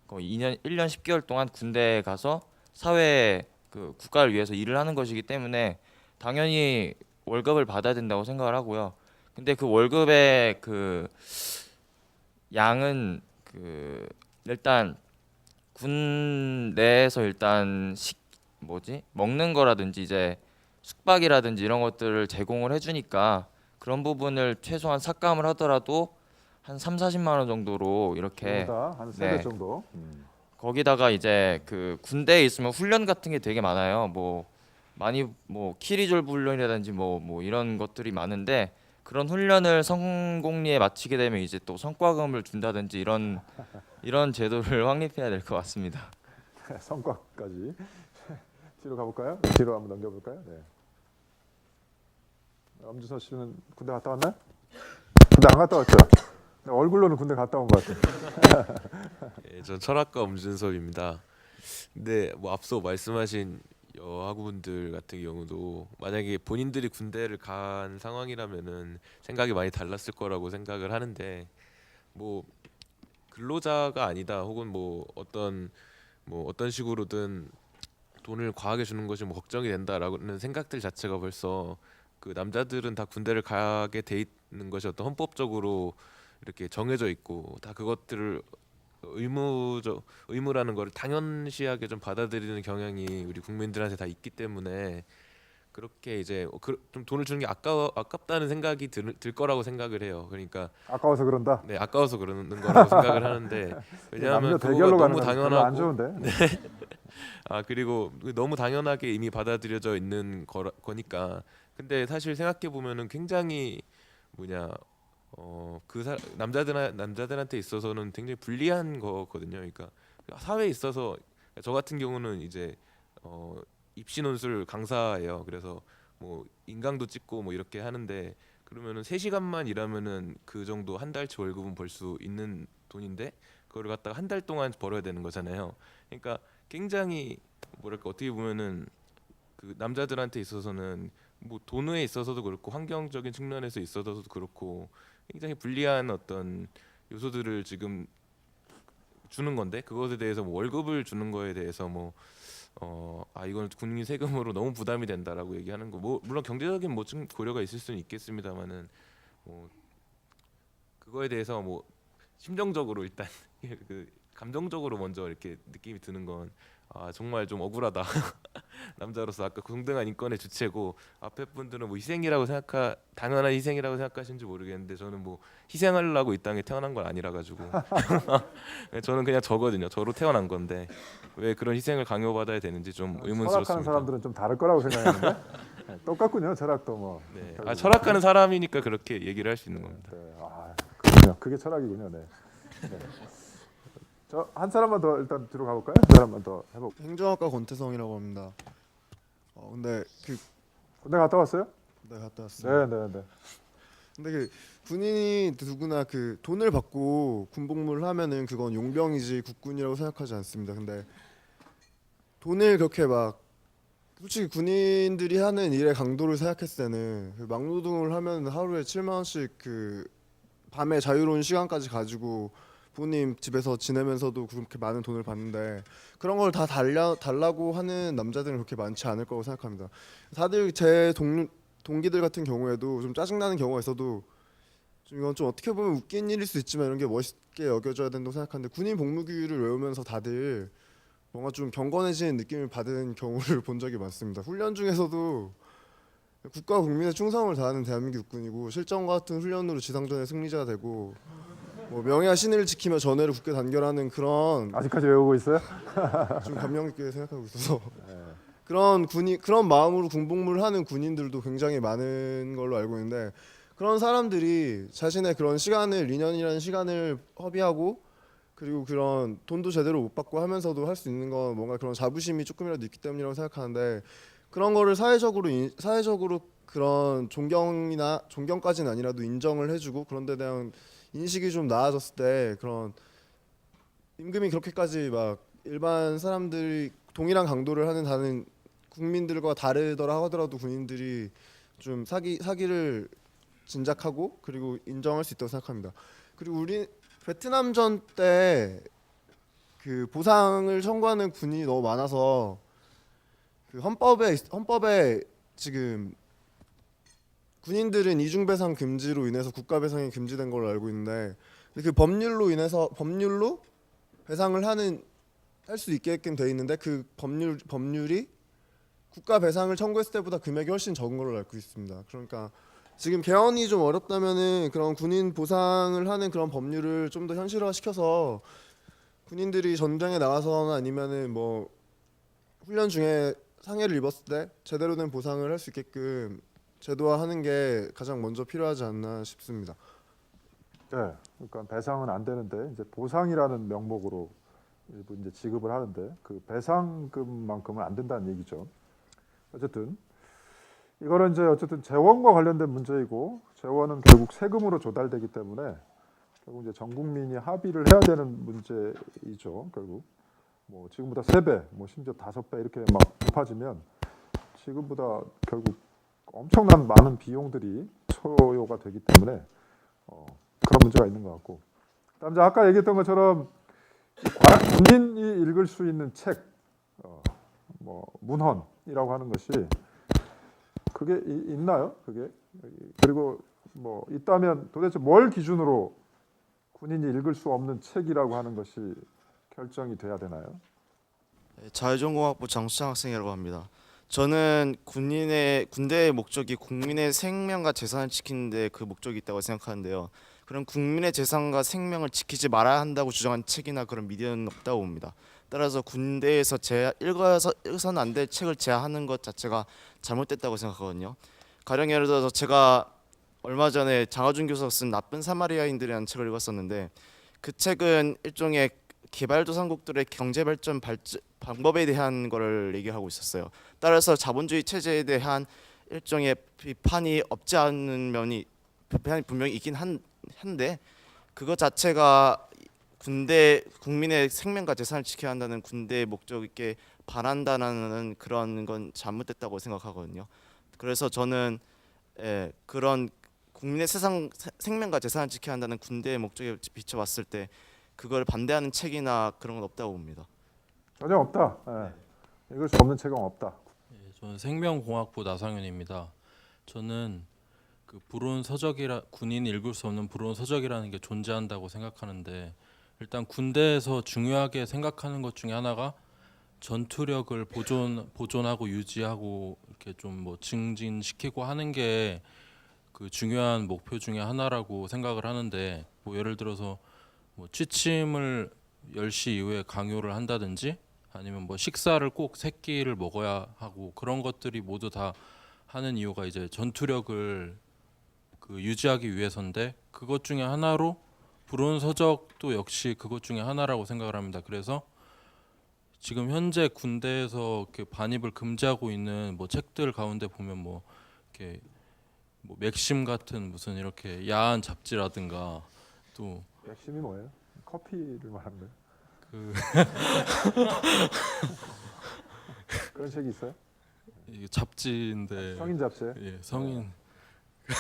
1년 10개월 동안 군대에 가서 사회에 국가를 위해서 일을 하는 것이기 때문에 당연히 월급을 받아야 된다고 생각을 하고요. 근데 그 월급의 양은 일단 군 내에서 일단 먹는 거라든지 이제 숙박이라든지 이런 것들을 제공을 해주니까 그런 부분을 최소한 삭감을 하더라도 한 3, 40만 원 정도로 이렇게 한 3배 네. 정도. 거기다가 이제 그 군대에 있으면 훈련 같은 게 되게 많아요. 뭐 많이 뭐 키리졸브 훈련이라든지 뭐 이런 것들이 많은데 그런 훈련을 성공리에 마치게 되면 이제 또 성과금을 준다든지 이런 제도를 확립해야 될 것 같습니다. 성과까지. 뒤로 가볼까요? 뒤로 한번 넘겨볼까요? 네. 엄준서 씨는 군대 갔다 왔나요? 군대 안 갔다 왔죠? 얼굴로는 군대 갔다 온 것 같아요. 예, 전 철학과 엄준섭입니다. 근데 뭐 앞서 말씀하신 여학우분들 같은 경우도 만약에 본인들이 군대를 간 상황이라면은 생각이 많이 달랐을 거라고 생각을 하는데 뭐 근로자가 아니다 혹은 뭐 어떤 식으로든 돈을 과하게 주는 것이 뭐 걱정이 된다라는 생각들 자체가 벌써 그 남자들은 다 군대를 가게 돼 있는 것이 어떤 헌법적으로 이렇게 정해져 있고 다 그것들을 의무라는 거를 당연시하게 좀 받아들이는 경향이 우리 국민들한테 다 있기 때문에 그렇게 이제 좀 돈을 주는 게 아깝다는 생각이 들 거라고 생각을 해요. 그러니까 아까워서 그런다. 네, 아까워서 그러는 거라고 생각을 하는데 왜냐하면 남녀 그거가 대결로 가는 너무 건 별로 당연하고 안 좋은데. 그리고 너무 당연하게 이미 받아들여져 있는 거니까. 근데 사실 생각해 보면은 굉장히 남자들한테 있어서는 굉장히 불리한 거거든요. 그러니까 사회에 있어서 저 같은 경우는 이제 입시 논술 강사예요. 그래서 뭐 인강도 찍고 뭐 이렇게 하는데 그러면은 3시간만 일하면은 그 정도 한 달치 월급은 벌 수 있는 돈인데 그걸 갖다가 한 달 동안 벌어야 되는 거잖아요. 그러니까 굉장히 뭐랄까 어떻게 보면은 그 남자들한테 있어서는 뭐 돈에 있어서도 그렇고 환경적인 측면에서 있어서도 그렇고 굉장히 불리한 어떤 요소들을 지금 주는 건데 그것에 대해서 뭐 월급을 주는 거에 대해서 이건 국민 세금으로 너무 부담이 된다라고 얘기하는 거 뭐 물론 경제적인 뭐 고려가 있을 수는 있겠습니다만은 뭐 그거에 대해서 뭐 심정적으로 일단 그 감정적으로 먼저 이렇게 느낌이 드는 건 정말 좀 억울하다. 남자로서 아까 동등한 인권의 주체고 앞에 분들은 뭐 당연한 희생이라고 생각하시는지 모르겠는데 저는 뭐 희생하려고 이 땅에 태어난 건 아니라 가지고 저는 그냥 저거든요. 저로 태어난 건데 왜 그런 희생을 강요받아야 되는지 좀 의문스럽습니다. 철학하는 사람들은 좀 다를 거라고 생각하는데 똑같군요. 철학도 뭐. 네. 결국은. 철학하는 사람이니까 그렇게 얘기를 할 수 있는 겁니다. 네. 그렇군요. 그게 철학이군요. 네. 저 한 사람만 더 일단 뒤로 가볼까요? 한 사람만 더 해볼까요? 행정학과 권태성이라고 합니다. 근데 군대 갔다 왔어요? 네, 갔다 왔어요. 네. 근데 군인이 누구나 돈을 받고 군복무를 하면은 그건 용병이지 국군이라고 생각하지 않습니다. 근데 돈을 그렇게 솔직히 군인들이 하는 일의 강도를 생각했을 때는 막노동을 하면 하루에 7만 원씩 밤에 자유로운 시간까지 가지고 부모님 집에서 지내면서도 그렇게 많은 돈을 받는데 그런 걸 다 달라고 하는 남자들은 그렇게 많지 않을 거라고 생각합니다. 다들 제 동기들 같은 경우에도 좀 짜증나는 경우가 있어도 이건 좀 어떻게 보면 웃긴 일일 수 있지만 이런 게 멋있게 여겨져야 된다고 생각하는데 군인 복무규율을 외우면서 다들 뭔가 좀 경건해지는 느낌을 받은 경우를 본 적이 많습니다. 훈련 중에서도 국가 국민의 충성을 다하는 대한민국 육군이고 실전과 같은 훈련으로 지상전의 승리자가 되고 명예와 신의를 지키며 전해를 굳게 단결하는 그런 아직까지 외우고 있어요? 좀 감명 깊게 생각하고 있어서 그런 마음으로 군복무를 하는 군인들도 굉장히 많은 걸로 알고 있는데 그런 사람들이 자신의 그런 시간을 2년이라는 시간을 허비하고 그리고 그런 돈도 제대로 못 받고 하면서도 할 수 있는 건 뭔가 그런 자부심이 조금이라도 있기 때문이라고 생각하는데 그런 거를 사회적으로 그런 존경까지는 아니라도 인정을 해주고 그런 데 대한 인식이 좀 나아졌을 때 그런 임금이 그렇게까지 일반 사람들이 동일한 강도를 하는 다른 국민들과 다르더라 하더라도 군인들이 좀 사기를 진작하고 그리고 인정할 수 있다고 생각합니다. 그리고 우리 베트남전 때 보상을 청구하는 군인이 너무 많아서 헌법에 지금 군인들은 이중배상 금지로 인해서 국가배상이 금지된 걸로 알고 있는데 그 법률로 배상을 할 수 있게끔 돼 있는데 그 법률이 국가배상을 청구했을 때보다 금액이 훨씬 적은 걸로 알고 있습니다. 그러니까 지금 개헌이 좀 어렵다면은 그런 군인 보상을 하는 그런 법률을 좀 더 현실화시켜서 군인들이 전장에 나가서나 아니면은 뭐 훈련 중에 상해를 입었을 때 제대로 된 보상을 할 수 있게끔 제도화하는 게 가장 먼저 필요하지 않나 싶습니다. 네, 그러니까 배상은 안 되는데 이제 보상이라는 명목으로 일부 이제 지급을 하는데 그 배상금만큼은 안 된다는 얘기죠. 어쨌든 이거는 이제 어쨌든 재원과 관련된 문제이고 재원은 결국 세금으로 조달되기 때문에 결국 이제 전 국민이 합의를 해야 되는 문제이죠. 결국 뭐 지금보다 3배, 뭐 심지어 5배 이렇게 막 높아지면 지금보다 결국 엄청난 많은 비용들이 소요가 되기 때문에 그런 문제가 있는 것 같고. 그다음 이제 아까 얘기했던 것처럼 군인이 읽을 수 있는 책, 뭐 문헌이라고 하는 것이 그게 있나요? 그게 그리고 뭐 있다면 도대체 뭘 기준으로 군인이 읽을 수 없는 책이라고 하는 것이 결정이 돼야 되나요? 자유전공학부 장수창 학생이라고 합니다. 저는 군대의 목적이 국민의 생명과 재산을 지키는 데 그 목적이 있다고 생각하는데요. 그럼 국민의 재산과 생명을 지키지 말아야 한다고 주장한 책이나 그런 미디어는 없다고 봅니다. 따라서 군대에서 읽어서는 안 될 책을 제한하는 것 자체가 잘못됐다고 생각하거든요. 가령 예를 들어서 제가 얼마 전에 장하준 교수가 쓴 나쁜 사마리아인들이라는 책을 읽었었는데 그 책은 일종의 개발도상국들의 경제 발전 방법에 대한 거를 얘기하고 있었어요. 따라서 자본주의 체제에 대한 일종의 비판이 없지 않은 면이 비판이 분명히 있긴 한데 그것 자체가 국민의 생명과 재산을 지켜야 한다는 군대의 목적에 반한다는 그런 건 잘못됐다고 생각하거든요. 그래서 저는 그런 국민의 생명과 재산을 지켜야 한다는 군대의 목적에 비춰봤을 때 그걸 반대하는 책이나 그런 건 없다고 봅니다. 전혀 없다. 읽을 수 없는 책은 없다. 저는 생명공학부 나상현입니다. 저는 그 불온 서적이라 군인이 읽을 수 없는 불온 서적이라는 게 존재한다고 생각하는데 일단 군대에서 중요하게 생각하는 것 중에 하나가 전투력을 보존하고 유지하고 이렇게 좀 뭐 증진시키고 하는 게 그 중요한 목표 중에 하나라고 생각을 하는데 뭐 예를 들어서 뭐 취침을 10시 이후에 강요를 한다든지 아니면 뭐 식사를 꼭 3끼를 먹어야 하고 그런 것들이 모두 다 하는 이유가 이제 전투력을 그 유지하기 위해서인데 그것 중에 하나로 불온 서적도 역시 그것 중에 하나라고 생각을 합니다. 그래서 지금 현재 군대에서 이렇게 반입을 금지하고 있는 뭐 책들 가운데 보면 뭐 이렇게 뭐 맥심 같은 무슨 이렇게 야한 잡지라든가 또 맥심이 뭐예요? 커피를 말하는 거예요? 그 그런 책이 있어요? 이게 잡지인데 성인 잡지예요? 예, 성인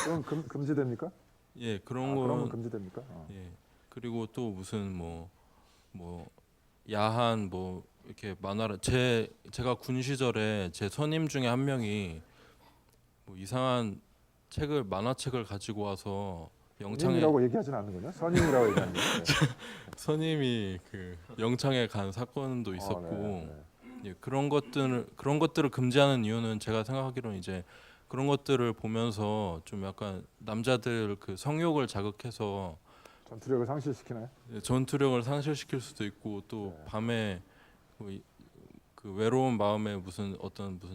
그럼 금지됩니까? 예, 그런 그런 건 건 금지됩니까? 예. 그리고 또 무슨 뭐 야한 뭐 이렇게 만화를 제가 군 시절에 제 선임 중에 한 명이 뭐 이상한 만화책을 가지고 와서 영창에 선임이라고 얘기하진 않는군요. 선임이라고 얘기하는 거예요. 선임이 그 영창에 간 사건도 있었고 네. 예, 그런 것들을 금지하는 이유는 제가 생각하기로는 이제 그런 것들을 보면서 좀 약간 남자들 그 성욕을 자극해서 전투력을 상실시키나요? 예, 전투력을 상실시킬 수도 있고 또 네. 밤에 그 외로운 마음에 무슨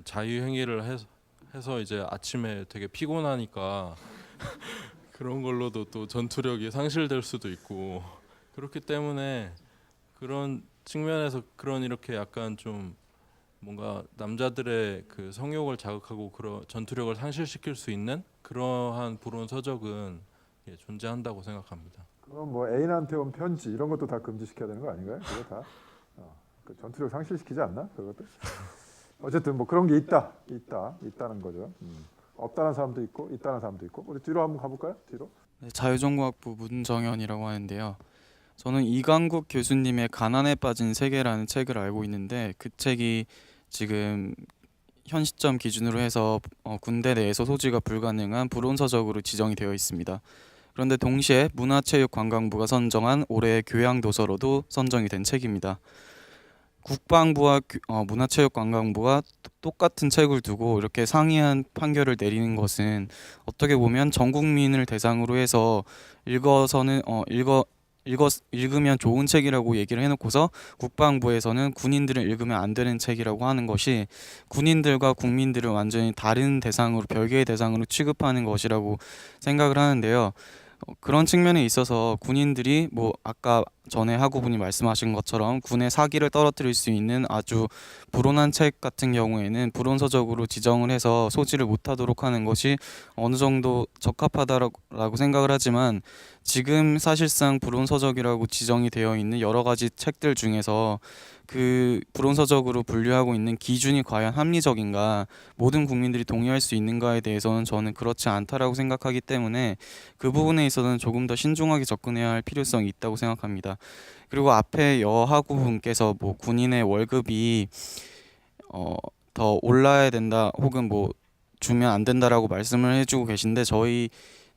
자유 행위를 해서 이제 아침에 되게 피곤하니까 그런 걸로도 또 전투력이 상실될 수도 있고 그렇기 때문에 그런 측면에서 그런 이렇게 약간 좀 뭔가 남자들의 그 성욕을 자극하고 그런 전투력을 상실시킬 수 있는 그러한 불온 서적은 예, 존재한다고 생각합니다. 그럼 뭐 애인한테 온 편지 이런 것도 다 금지시켜야 되는 거 아닌가요? 그거 다 그 전투력 상실시키지 않나? 그것도 어쨌든 뭐 그런 게 있다는 거죠. 없다는 사람도 있고 있다는 사람도 있고 우리 뒤로 한번 가볼까요? 뒤로. 네, 자유전공학부 문정현이라고 하는데요. 저는 이강국 교수님의 가난에 빠진 세계라는 책을 알고 있는데 그 책이 지금 현 시점 기준으로 해서 군대 내에서 소지가 불가능한 불온서적으로 지정이 되어 있습니다. 그런데 동시에 문화체육관광부가 선정한 올해의 교양도서로도 선정이 된 책입니다. 국방부와 문화체육관광부가 똑같은 책을 두고 이렇게 상이한 판결을 내리는 것은 어떻게 보면 전 국민을 대상으로 해서 읽으면 좋은 책이라고 얘기를 해놓고서 국방부에서는 군인들은 읽으면 안 되는 책이라고 하는 것이 군인들과 국민들을 완전히 다른 대상으로, 별개의 대상으로 취급하는 것이라고 생각을 하는데요. 그런 측면에 있어서 군인들이 뭐 아까 전에 하구분이 말씀하신 것처럼 군의 사기를 떨어뜨릴 수 있는 아주 불온한 책 같은 경우에는 불온서적으로 지정을 해서 소지를 못하도록 하는 것이 어느 정도 적합하다라고 생각을 하지만 지금 사실상 불온서적이라고 지정이 되어 있는 여러 가지 책들 중에서 그 불온서적으로 분류하고 있는 기준이 과연 합리적인가, 모든 국민들이 동의할 수 있는가에 대해서는 저는 그렇지 않다라고 생각하기 때문에 그 부분에 있어서는 조금 더 신중하게 접근해야 할 필요성이 있다고 생각합니다. 그리고 앞에 여하구 분께서 뭐 군인의 월급이 더 올라야 된다 혹은 뭐 주면 안 된다라고 말씀을 해주고 계신데, 저희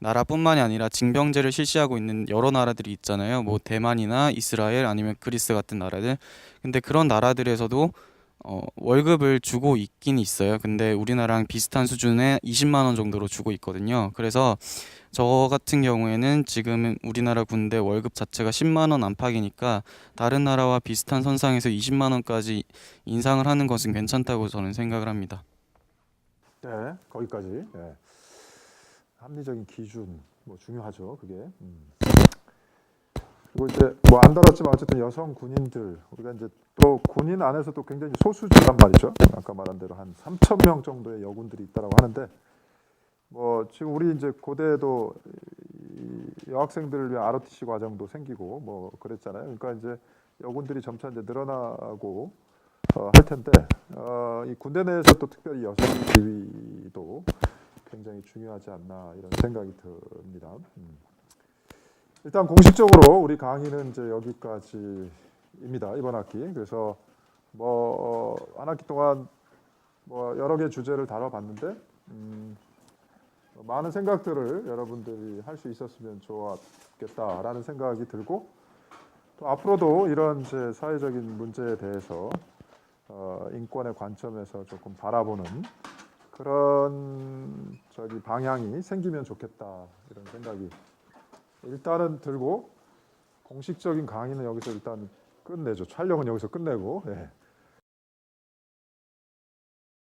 나라뿐만이 아니라 징병제를 실시하고 있는 여러 나라들이 있잖아요. 뭐 대만이나 이스라엘 아니면 그리스 같은 나라들. 근데 그런 나라들에서도 월급을 주고 있긴 있어요. 근데 우리나라랑 비슷한 수준의 20만 원 정도로 주고 있거든요. 그래서 저 같은 경우에는 지금 우리나라 군대 월급 자체가 10만 원 안팎이니까 다른 나라와 비슷한 선상에서 20만 원까지 인상을 하는 것은 괜찮다고 저는 생각을 합니다. 네, 거기까지. 네. 합리적인 기준 뭐 중요하죠, 그게. 그리고 이제 뭐 안 다뤘지만 어쨌든 여성 군인들, 우리가 이제 또 군인 안에서도 굉장히 소수지란 말이죠. 아까 말한 대로 한 3천 명 정도의 여군들이 있다라고 하는데, 뭐 지금 우리 이제 고대에도 여학생들을 위한 ROTC 과정도 생기고 뭐 그랬잖아요. 그러니까 이제 여군들이 점차 이제 늘어나고 할 텐데, 이 군대 내에서 또 특별히 여성 지위도 굉장히 중요하지 않나 이런 생각이 듭니다. 일단 공식적으로 우리 강의는 이제 여기까지입니다. 이번 학기. 그래서 뭐 한 학기 동안 뭐 여러 개 주제를 다뤄봤는데 많은 생각들을 여러분들이 할 수 있었으면 좋았겠다라는 생각이 들고, 또 앞으로도 이런 이제 사회적인 문제에 대해서 인권의 관점에서 조금 바라보는 그런 방향이 생기면 좋겠다 이런 생각이 일단은 들고, 공식적인 강의는 여기서 일단 끝내죠. 촬영은 여기서 끝내고, 예.